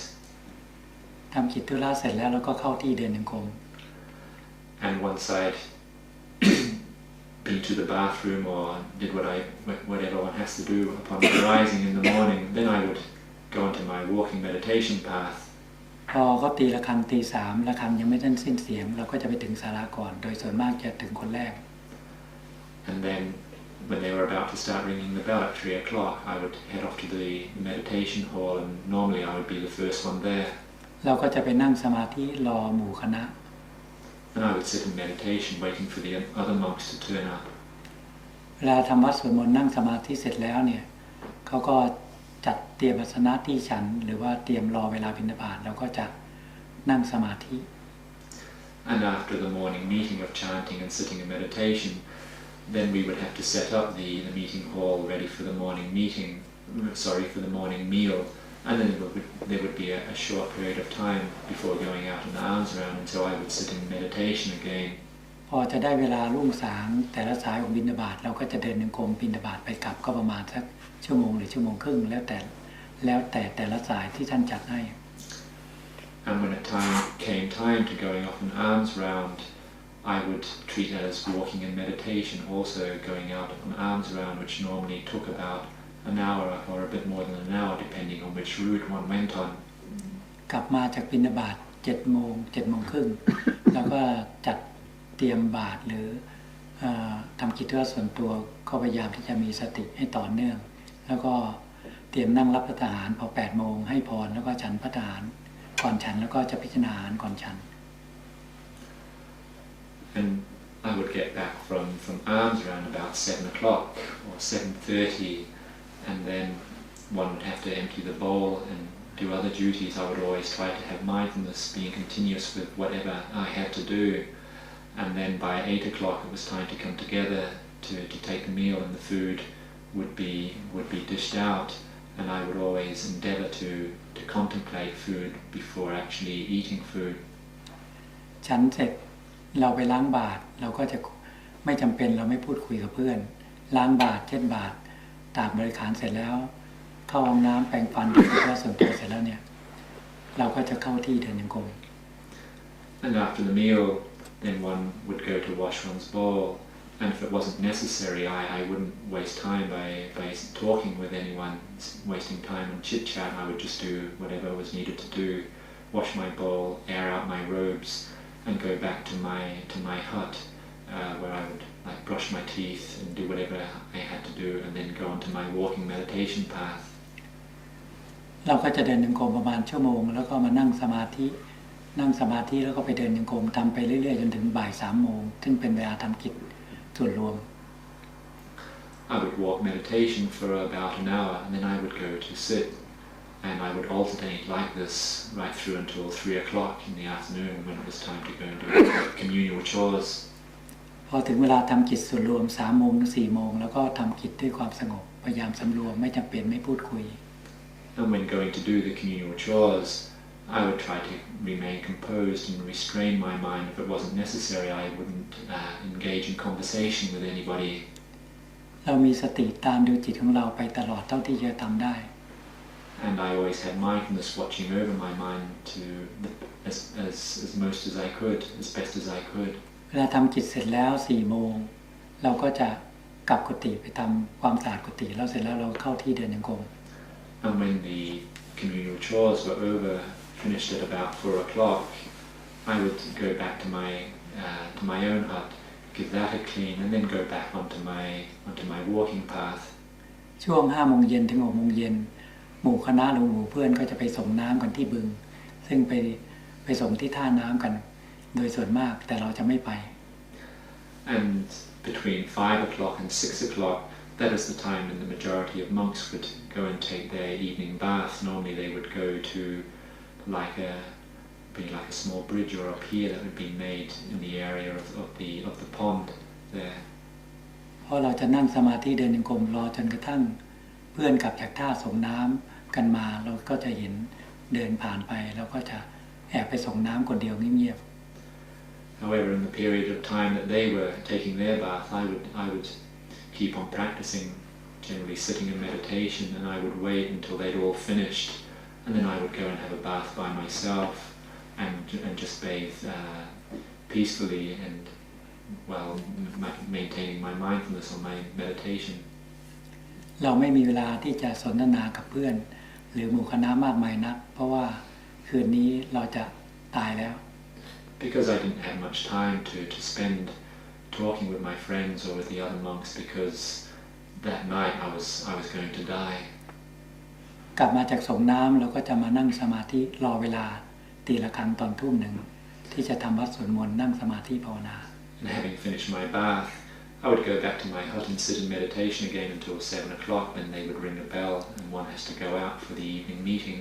ทำกิจธุระเสร็จแล้วเราก็เข้าที่เดินจงกรม And once I'd been to the bathroom or did whatever one has to do upon rising in the morning, then I would go into my walking meditation path. พอเขาตีระฆังตี 3ระฆังยังไม่ทันสิ้นเสียงเราก็จะไปถึงศาลาก่อนโดยส่วนมากจะถึงคนแรก And then when they were about to start ringing the bell at 3 o'clock, I would head off to the meditation hall and normally I would be the first one there. เราก็จะไปนั่งสมาธิรอหมู่คณะ And I would sit in meditation waiting for the other monks to turn up. เวลาทำวัดสวดมนต์นั่งสมาธิเสร็จแล้วเนี่ยเขาก็จัดเตรียมอาสนะที่ฉันหรือว่าเตรียมรอเวลาบิณฑบาตเราก็จะนั่งสมาธิ And after the morning meeting of chanting and sitting in meditation, then we would have to set up the meeting hall ready for the morning for the morning meal. And then there would be a short period of time before going out in the alms round, and so I would sit in meditation again. พอจะได้เวลารุ่งสางแต่ละสายของบิณฑบาตเราก็จะเดินจงกรมบิณฑบาตไปกลับก็ประมาณสักชั่วโมงหรือชั่วโมงครึ่งแล้วแต่ละสายที่ท่านจัดให้ And when it came time to going off an alms round, I would treat it as walking in meditation, also going out on an alms round, which normally took about an hour or a bit more than an hour, depending on which route one went on. กลับมาจากบิณฑบาต7 โมงครึ่ง แล้วก็จัดเตรียมบาตรหรือทำกิจธุระส่วนตัวก็พยายามที่จะมีสติให้ต่อเนื่องแล้วก็เตรียมนั่งรับประทานอาหารพอ8 โมงให้พรแล้วก็ฉันพัฒหารก่อนฉันแล้วก็จะพิจารณาอาหารก่อนฉัน And I would get back from alms around about 7 o'clock or 7:30, and then one would have to empty the bowl and do other duties. I would always try to have mindfulness being continuous with whatever I had to do. And then by 8 o'clock it was time to come together to take the meal, and the food would be dished out, and I would always endeavor to contemplate food before actually eating food. ฉันเสร็จเราไปล้างบาตรเราก็จะไม่จำเป็นเราไม่พูดคุยกับเพื่อนล้างบาตรเช็ดบาตรตากบริขารเสร็จแล้วเข้าห้องน้ำแปรงฟันกิจธุระส่วนตัวเสร็จแล้วเนี่ยเราก็จะเข้าที่เดินจงกรม And after the meal, then one would go to wash one's bowl, and if it wasn't necessary, I wouldn't waste time by talking with anyone, wasting time on chit-chat. I would just do whatever was needed to do, wash my bowl, air out my robes, and go back to my hut. where I would like brush my teeth and do whatever I had to do, and then go onto my walking meditation path. เราก็จะเดินจงกรมประมาณชั่วโมงแล้วก็มานั่งสมาธิแล้วก็ไปเดินจงกรมทำไปเรื่อยๆจนถึงบ่าย3 โมงซึ่งเป็นเวลาทำกิจส่วนรวม I would walk meditation for about an hour, and then I would go to sit, and I would alternate like this right through until 3 o'clock in the afternoon when it was time to go and do communal chores. พอถึงเวลาทำกิจส่วนรวม3 โมงถึง 4 โมงแล้วก็ทำกิจด้วยความสงบพยายามสำรวมไม่จำเป็นไม่พูดคุย And when going to do the communal chores, I would try to remain composed and restrain my mind. If it wasn't necessary, I wouldn't engage in conversation with anybody. เรามีสติตามดูจิตของเราไปตลอดเท่าที่จะทำได้ And I always had mindfulness watching over my mind to as most as I could, as best as I could. เวลาทำกิจเสร็จแล้ว4 โมงเราก็จะกลับกุฏิไปทำความสะอาดกุฏิแล้วเสร็จแล้วเราเข้าที่เดินจงกรม And when the communal chores were over, finished at about 4 o'clock, I would go back to my own hut, give that a clean, and then go back onto my walking path. ช่วง5 โมงเย็นถึง 6 โมงเย็นหมู่คณะหรือหมู่เพื่อนก็จะไปส่งน้ำกันที่บึงซึ่งไปส่งที่ท่าน้ำกันโดยส่วนมากแต่เราจะไม่ไป And between 5 o'clock and 6 o'clock, that is the time when the majority of monks would go and take their evening bath. Normally they would go to like a small bridge or a pier that would be made in the area of the pond there. พอเราจะนั่งสมาธิเดินจงกรมรอจนกระทั่งเพื่อนกลับจากท่าส่งน้ำกันมาเราก็จะเห็นเดินผ่านไปแล้วก็จะแอบไปส่งน้ำคนเดียวเงียบๆ However, in the period of time that they were taking their bath, I would keep on practicing, generally sitting in meditation, and I would wait until they'd all finished, and then I would go and have a bath by myself and just bathe peacefully and while maintaining my mindfulness on my meditation. เราไม่มีเวลาที่จะสนทนากับเพื่อนหรือหมู่คณะมากมายนักเพราะว่าคืนนี้เราจะตายแล้ว Because I didn't have much time to spend talking with my friends or with the other monks because that night I was going to die. กลับมาจากส่งน้ำเราก็จะมานั่งสมาธิรอเวลาตีละครั้งตอน 1:00 ที่จะทำวัดสวดมนต์นั่งสมาธิภาวนา And having finished my bath, I would go back to my hut and sit in meditation again until 7 o'clock. Then they would ring a bell and one has to go out for the evening meeting.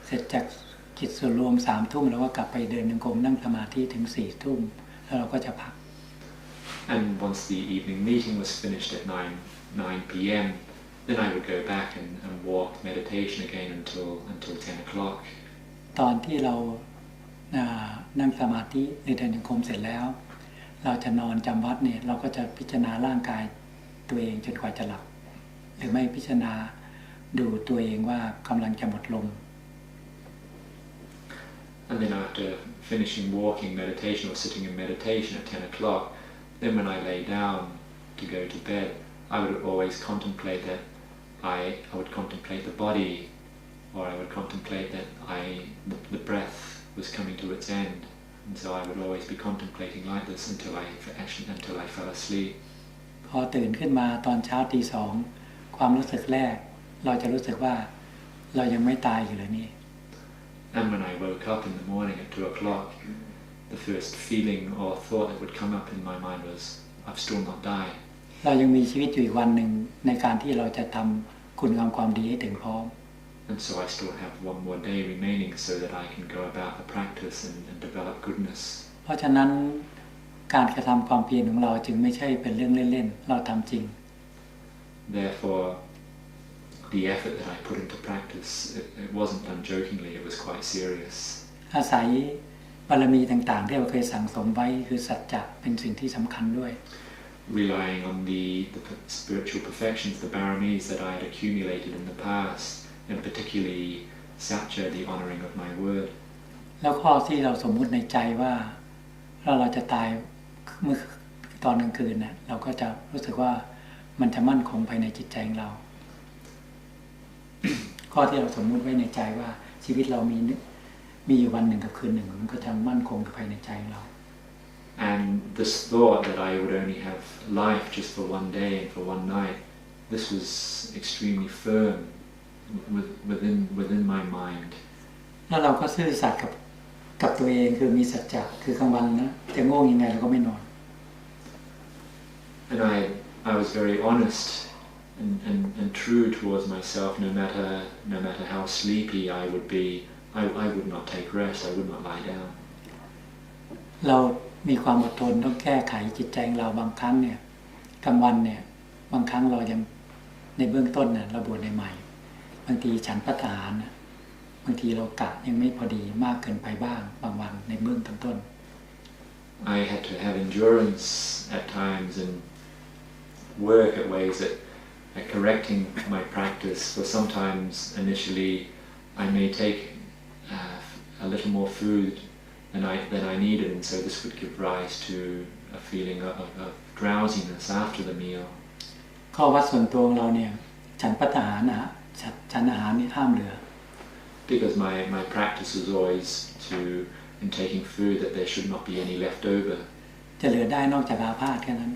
เสร็จจากกิจส่วนรวม 3:00 แล้วก็กลับไปเดินจงกรมนั่งสมาธิถึง 4:00 แล้วเราก็จะพัก And once the evening meeting was finished at 9 p.m., then I would go back and walk meditation again until 10 o'clock. ตอนที่เรานั่งสมาธิในเดินจงกรมเสร็จแล้วเราจะนอนจำวัดเนี่ยเราก็จะพิจารณาร่างกายตัวเองจนกว่าจะหลับหรือไม่พิจารณาดูตัวเองว่ากำลังจะหมดลม And then after finishing walking meditation or sitting in meditation at 10 o'clock, then when I lay down to go to bed, I would always contemplate that I would contemplate the body, or I would contemplate that the breath was coming to its end. And so I would always be contemplating like this until I fell asleep. พอตื่นขึ้นมาตอนเช้าตี 2ความรู้สึกแรกเราจะรู้สึกว่าเรายังไม่ตายอยู่เลยนี่ And when I woke up in the morning at 2 o'clock, the first feeling or thought that would come up in my mind was, I've still not died. เรายังมีชีวิตอยู่อีกวันหนึ่งในการที่เราจะทำคุณงามความดีให้ถึงพร้อม And so I still have one more day remaining so that I can go about the practice and develop goodness. เพราะฉะนั้นการกระทำความเพียรของเราจึงไม่ใช่เป็นเรื่องเล่นๆเราทำจริง Therefore, the effort that I put into practice, it wasn't done jokingly, it was quite serious. อาศัยบารมีต่างๆที่เราเคยสั่งสมไว้คือสัจจะเป็นสิ่งที่สำคัญด้วย Relying on the spiritual perfections, the paramis that I had accumulated in the past.And particularly satcha, the honoring of my word. แล้วข้อที่เราสมมุติในใจว่าเราจะตายเมื่อตอนกลางคืนเนี่ยเราก็จะรู้สึกว่ามันจะมั่นคงภายในจิตใจของเรา ข้อที่เราสมมุติไว้ในใจว่าชีวิตเรามีอยู่วันหนึ่งกับคืนหนึ่งมันก็จะมั่นคงภายในใจของเรา And this thought that I would only have life just for one day and for one night, this was extremely firm within my mind. แล้วเราก็ซื่อสัตย์กับตัวเองคือมีสัจจะคือกลางวันนะจะง่วงยังไงเราก็ไม่นอน And I was very honest and true towards myself. No matter how sleepy I would be, I would not take rest. I would not lie down. เรามีความอดทนต้องแก้ไขจิตใจของเราบางครั้งเนี่ยกลางวันเนี่ยบางครั้งเรายังในเบื้องต้นเนี่ยเราบวชใหม่บางทีฉันภัตตาหารนะบางทีเรากะยังไม่พอดีมากเกินไปบ้างบางวันในเบื้องต้น I had to have endurance at times and work at ways at correcting my practice. For sometimes initially I may take a little more food than I needed, and so this would give rise to a feeling of drowsiness after the meal. ข้อวัดส่วนตัวของเราเนี่ยฉันภัตตาหารนะฉันอาหารนี่ห้ามเหลือ Because my practice was always in taking food that there should not be any left over. จะเหลือได้นอกจากอาพาธแค่นั้น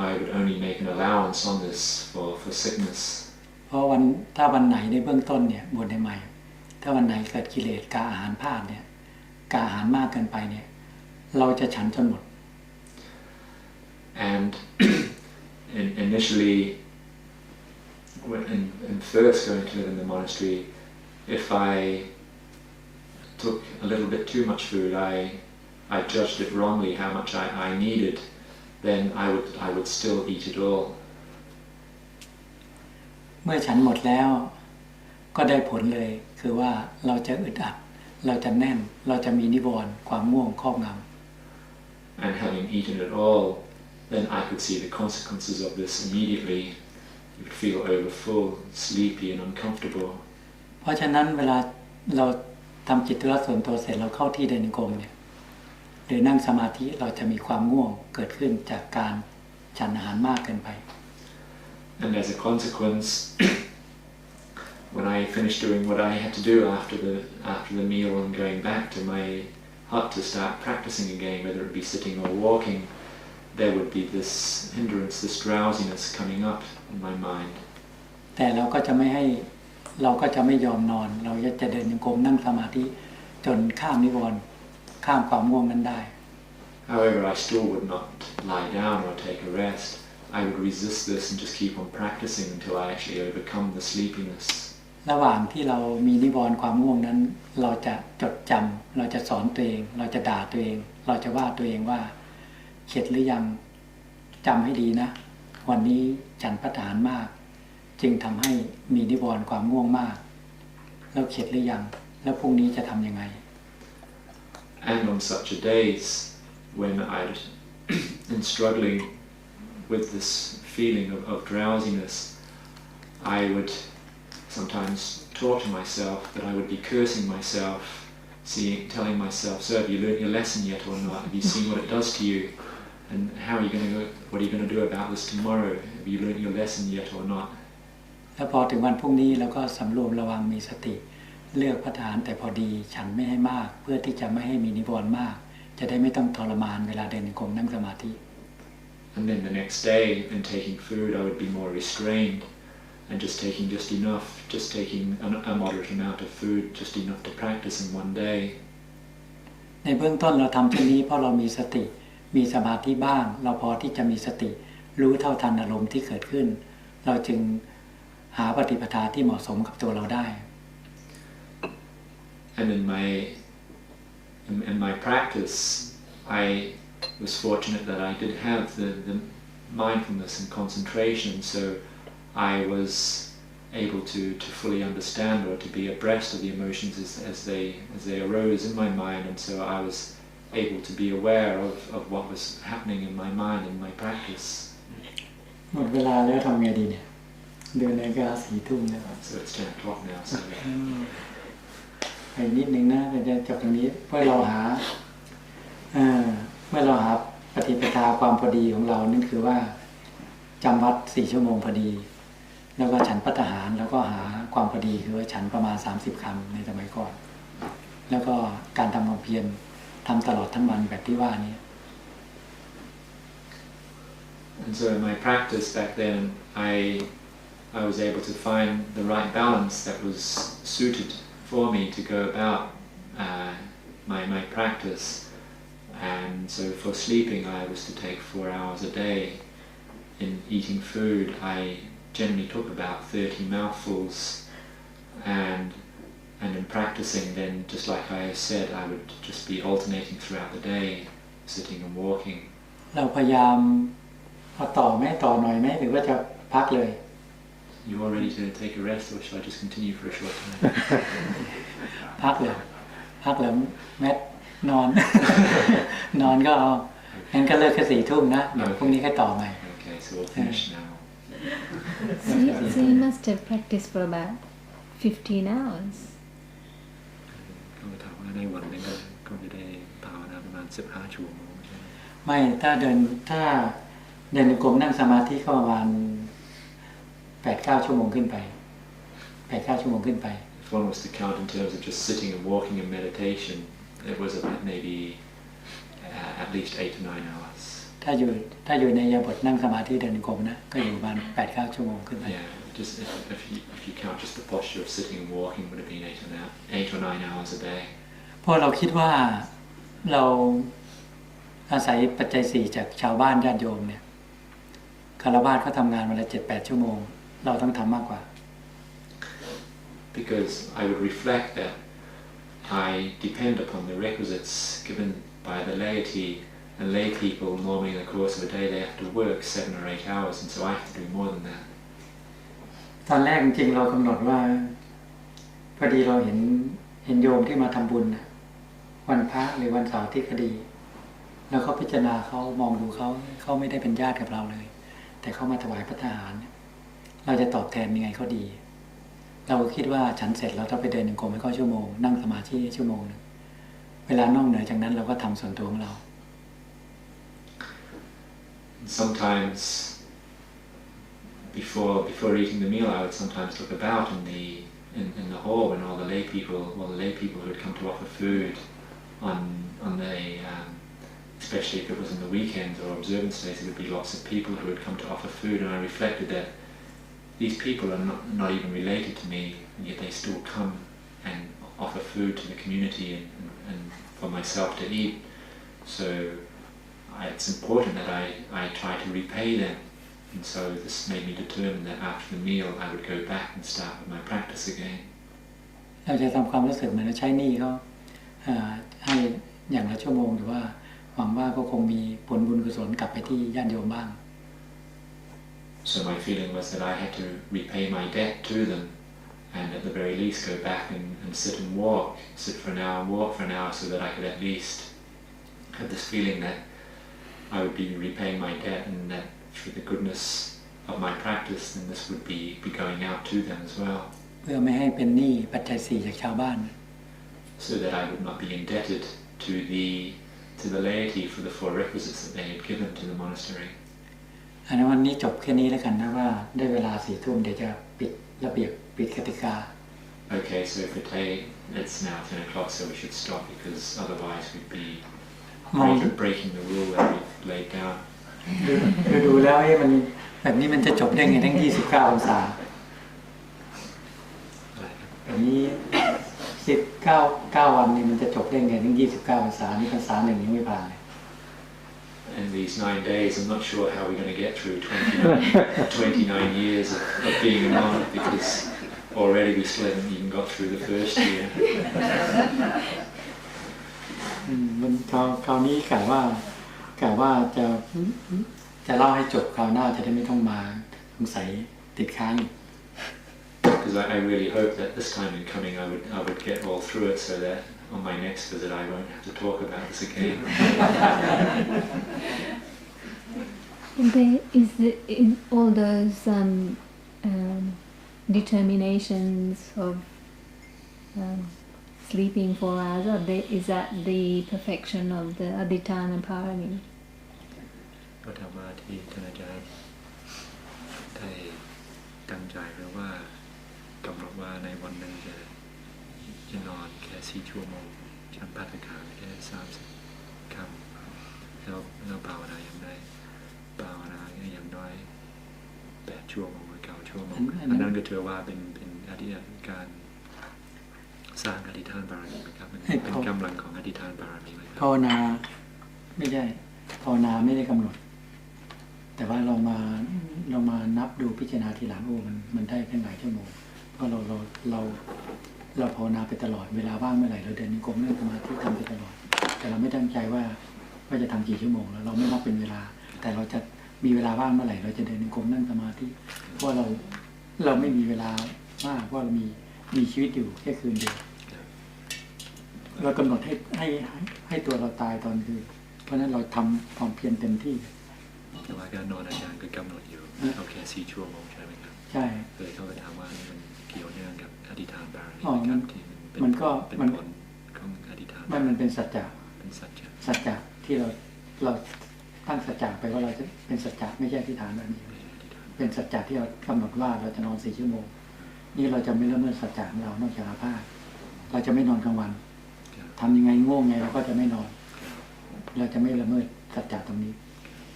I would only make an allowance on this for sickness. เพราะถ้าวันไหนในเบื้องต้นเนี่ยบวชใหม่ถ้าวันไหนเกิดกิเลสกาอาหารพลาดเนี่ยกาอาหารมากเกินไปเนี่ยเราจะฉันจนหมด And initially when first going to live in the monastery, if I took a little bit too much food, I judged it wrongly how much I needed, then I would still eat it all. เมื่อฉันหมดแล้วก็ได้ผลเลยคือว่าเราจะอึดอัดเราจะแน่นเราจะมีนิวรณ์ความง่วงครอบงำ And having eaten it all, then I could see the consequences of this immediately. You would feel overfull, sleepy and uncomfortable. เพราะฉะนั้นเวลาเราทำจิตธุระส่วนตัวเสร็จเราเข้าที่เดินจงกรมเนี่ยหรือนั่งสมาธิเราจะมีความง่วงเกิดขึ้นจากการฉันอาหารมากเกินไป And as a consequence, when I finished doing what I had to do after the meal and going back to my hut to start practicing again, whether it be sitting or walking, there would be this hindrance, this drowsiness coming up in my mind. แต่เราก็จะไม่ยอมนอนเราจะเดินจงกรมนั่งสมาธิจนข้ามนิวรณ์ข้ามความง่วงนั้นได้ However, I still would not lie down or take a rest. I would resist this and just keep on practicing until I actually overcome the sleepiness. ระหว่างที่เรามีนิวรณ์ความง่วงนั้นเราจะจดจำเราจะสอนตัวเองเราจะด่าตัวเองเราจะว่าตัวเองว่าเข็ดหรือยังจำให้ดีนะวันนี้ฉันภัตตาหารมากจึงทำให้มีนิวรณ์ความง่วงมากแล้วเข็ดหรือยังแล้วพรุ่งนี้จะทำยังไง And on such days when I'd been struggling with this feeling of drowsiness, I would sometimes talk to myself, that I would be cursing myself, telling myself, "So have you learnt your lesson yet or not? Have you seen what it does to you? And what are you going to do about this tomorrow? Have you learnt your lesson yet or not?" แล้วพอถึงวันพรุ่งนี้เราก็สำรวมระวังมีสติเลือกภัตตาหารแต่พอดีฉันไม่ให้มากเพื่อที่จะไม่ให้มีนิวรณ์มากจะได้ไม่ต้องทรมานเวลาเดินจงกรมนั่งสมาธิ And then the next day, in taking food, I would be more restrained and just taking a moderate amount of food, just enough to practice in one day. ในเบื้องต้นเราทำเช่นนี้เพราะเรามีสติมีสมาธิบ้างเราพอที่จะมีสติรู้เท่าทันอารมณ์ที่เกิดขึ้นเราจึงหาปฏิปทาที่เหมาะสมกับตัวเราได้ And in my practice, I was fortunate that I did have the mindfulness and concentration, so I was able to fully understand or to be abreast of the emotions as they arose in my mind, and so I was able to be aware of what was happening in my mind in my practice. หมดเวลาแล้วทำไงดีเนี่ยเดือนนาฬิกา4 ทุ่มแล้ว So it's 10 o'clock now. So. อีกนิดนึงนะจะจบตรงนี้เมื่อเราหาปฏิปทาความพอดีของเรานั่นคือว่าจำวัด4 ชั่วโมงพอดีแล้วก็ฉันภัตตาหารแล้วก็หาความพอดีคือว่าฉันประมาณ30 คำในสมัยก่อนแล้วก็การทำความเพียร ทำตลอดทั้งวันแบบที่ว่านี้ And so in my practice back then, I was able to find the right balance that was suited for me to go about my practice. And so for sleeping, I was to take 4 hours a day. In eating food, I generally took about 30 mouthfuls. And in practicing, then just like I said, I would just be alternating throughout the day, sitting and walking. เราพยายามเอาต่อไหมต่อหน่อยไหมหรือว่าจะพักเลย You all ready to take a rest, or shall I just continue for a short time? พักเลยแมทนอน นอนก็เอางั้นก็เลิกแค่4 ทุ่มนะเดี๋ยวพรุ่งนี้ก็ต่อใหม่ Okay, so we'll finish now. So you must have practiced for about 15 hours. ก็ถามว่าในวันนึงก็จะได้ภาวนาประมาณ15 ชั่วโมงใช่ไหม ไม่ถ้าเดินจงกรมนั่งสมาธิก็ประมาณ 8-9 ชั่วโมงขึ้นไป 8-9 ชั่วโมงขึ้นไป If one was to count in terms of just sitting and walking in meditation, it was about maybe at least 8 to 9 hours. ถ้าอยู่ในยาบทนั่งสมาธิเดินจงกรมนะก็อยู่ประมาณ 8-9 ชั่วโมงขึ้นไป Yeah, just if you count just the posture of sitting and walking, would have been 8 or 9 hours a day. เพราะเราคิดว่าเราอาศัยปัจจัย4จากชาวบ้านญาติโยมเนี่ยคฤหัสถ์เขาทำงานวันละ 7-8 ชั่วโมงเราต้องทำมากกว่า Because I would reflect that I depend upon the requisites given by the laity, and lay people normally in the course of a day they have to work 7 or 8 hours, and so I have to do more than that. ตอนแรกจริงๆเรากำหนดว่าพอดีเราเห็นโยมที่มาทำบุญวันพระหรือวันเสาร์ที่คดีแล้วเขาพิจารณาเขามองดูเขาไม่ได้เป็นญาติกับเราเลยแต่เขามาถวายพระทหารเราจะตอบแทนยังไงเขาดีเราคิดว่าฉันเสร็จเราต้องไปเดินจงกรมให้เขาชั่วโมงนั่งสมาธิชั่วโมงนึงเวลานอกเหนือจากนั้นเราก็ทำส่วนตัวของเรา Sometimes before eating the meal, I would sometimes look about in the hall when all the lay people who had come to offer food on the especially if it was in the weekends or observance days, there would be lots of people who had come to offer food, and I reflected that these people are not even related to me, and yet they still come and offer food to the community and for myself to eat. So it's important that I try to repay them, and so this made me determine that after the meal I would go back and start with my practice again. เราจะทำความรู้สึกเหมือนใช้หนี้เขาให้อย่างละชั่วโมงหรือว่าหวังว่าก็คงมีผลบุญกุศลกลับไปที่ญาติโยมบ้าง So my feeling was that I had to repay my debt to them, and at the very least go back and sit for an hour, walk for an hour, so that I could at least have this feeling that I would be repaying my debt, and that through the goodness of my practice, then this would be going out to them as well. เพื่อไม่ให้เป็นหนี้ปัจจัย4จากชาวบ้าน So that I would not be indebted to the laity for the 4 requisites that they had given to the monastery. อันนั้นวันนี้จบแค่นี้แล้วกันนะว่าได้เวลา4 ทุ่มเดี๋ยวจะปิดระเบียบปิดกติกา Okay, so it's now 10 o'clock, so we should stop because otherwise we'd be breaking the rule that we've laid down. ดูแล้วมันแบบนี้มันจะจบได้ไงทั้ง29 พรรษาแบบนี้19 วันนี่มันจะจบได้ไงทั้ง29 พรรษานี่พรรษาหนึ่งยังไม่ผ่านเลย And these 9 days, I'm not sure how we're going to get through 29 years of being a monk, because already we still haven't even got through the first year. มันคราวนี้กะว่าจะเล่าให้จบคราวหน้าจะได้ไม่ต้องมาสงสัยติดค้าง Because I really hope that this time in coming I would get all through it, so that on my next visit I won't have to talk about this again. In all those determinations of sleeping 4 hours, is that the perfection of the Adhitthana Parami? ก็ธรรมะที่ท่านอาจารย์ได้ตั้งใจหรือว่ากำหนดว่าในวันหนึ่งจะนอนแค่4 ชั่วโมง ฉันพัฒนาแค่30 คำแล้วภาวนาอย่างไรภาวนาอย่างน้อย8 ชั่วโมงหรือ9 ชั่วโมงอันนั้นก็ถือว่าเป็นอธิษฐานการสร้างอธิษฐานบารมีไหมครับมันเป็นกำลังของอธิษฐานบารมีไหมครับภาวนาไม่ใช่ภาวนาไม่ได้กำหนดแต่ว่าเรามานับดูพิจารณาทีหลังมันได้แค่หลายชั่วโมงเพราะเราภาวนาไปตลอดเวลาว่างเมื่อไหร่เราเดินนิกรมนั่งสมาธิทำไปตลอดแต่เราไม่ตั้งใจว่าจะทำกี่ชั่วโมงแล้วเราไม่นับเป็นเวลาแต่เราจะมีเวลาว่างเมื่อไหร่เราจะเดินนิกรมนั่งสมาธิเพราะเราไม่มีเวลามากเพราะเรามีชีวิตอยู่แค่คืนเดียวเรากำหนดให้ตัวเราตายตอนคืนเพราะนั้นเราทำความเพียรเต็มที่แต่ว่าการนอนอาจารย์ก็กำหนดอยู่โอเค4 ชั่วโมงใช่ไหมครับใช่เลยเข้าไปถามว่ามันเกี่ยวเนื่องกับอธิษฐานบารมีที่มันก็เป็นผลของอธิษฐานมันเป็นสัจจะเป็นสัจจะที่เราตั้งสัจจะไปว่าเราจะเป็นสัจจะไม่ใช่อธิษฐานแบบนี้เป็นสัจจะที่เรากำหนดว่าเราจะนอน4 ชั่วโมงนี่เราจะไม่ละเมิดสัจจะของเรานอกจากอาพาธเราจะไม่นอนกลางวันทำยังไงง่วงไงเราก็จะไม่นอนเราจะไม่ละเมิดสัจจะตรงนี้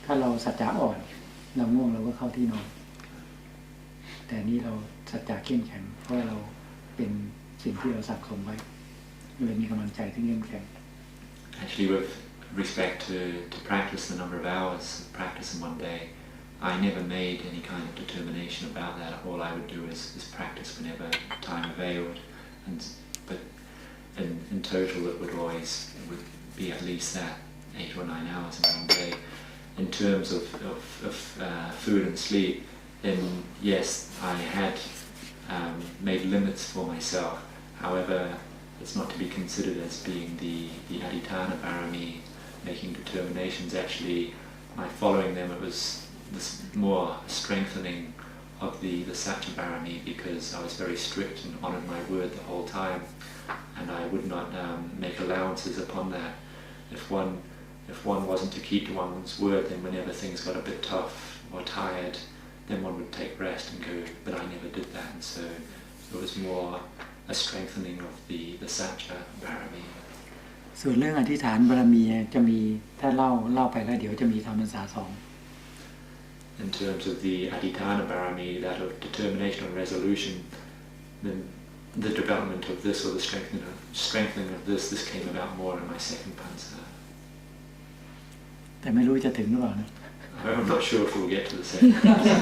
ถ้าเราสัจจะอ่อนเราง่วงเราก็เข้าที่นอนแต่นี่เราสัจจะเข้มแข็งเพราะเราเป็นสิ่งที่เราสะสมไว้เลยมีกำลังใจที่เข้มแข็ง Actually, with respect to practice the number of hours of practice in one day, I never made any kind of determination about that. All I would do is practice whenever time availed, but in total it would be at least that 8 or 9 hours in one day. In terms of food and sleep, then yes, I had made limits for myself. However, it's not to be considered as being the adhitthana barami, making determinations. Actually, by following them, it was this more strengthening of the satya barami, because I was very strict and honoured my word the whole time, and I would not make allowances upon that. If one wasn't to keep to one's word, then whenever things got a bit tough or tired, then one would take rest and go, but I never did that, and so it was more a strengthening of the satya barami. ส่วนเรื่องอธิษฐานบารมีจะมีถ้าเล่าไปแล้วเดี๋ยวจะมีธรรมษา2 In terms of the adhitthana barami, that of determination and resolution, then the development of this or the strengthening of this came about more in my second pansa. แต่ไม่รู้จะถึงหรือเปล่านะ I'm not sure if we'll get to the second pansa.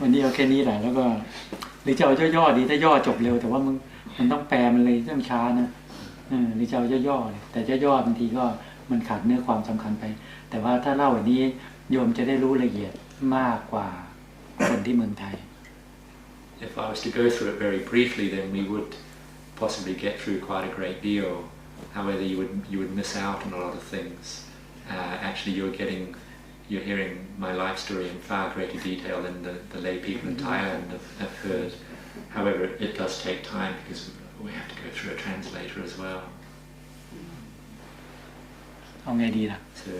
วันนี้เอาแค่นี้แหละแล้วก็หรือจะเอาย่อๆดีถ้าย่อจบเร็วแต่ว่ามันต้องแปลมันเลยต้องช้านะหรือจะเอาย่อๆเลยแต่ย่อๆบางทีก็มันขาดเนื้อความสำคัญไปแต่ว่าถ้าเล่าแบบนี้โยมจะได้รู้ละเอียดมากกว่าคนที่เมืองไทย If I was to go through it very briefly, then we would possibly get through quite a great deal. However, you would miss out on a lot of things. Actually, you're hearing my life story in far greater detail than the lay people in Thailand have heard. However, it does take time because we have to go through a translator as well. เอาไงดีล่ะ So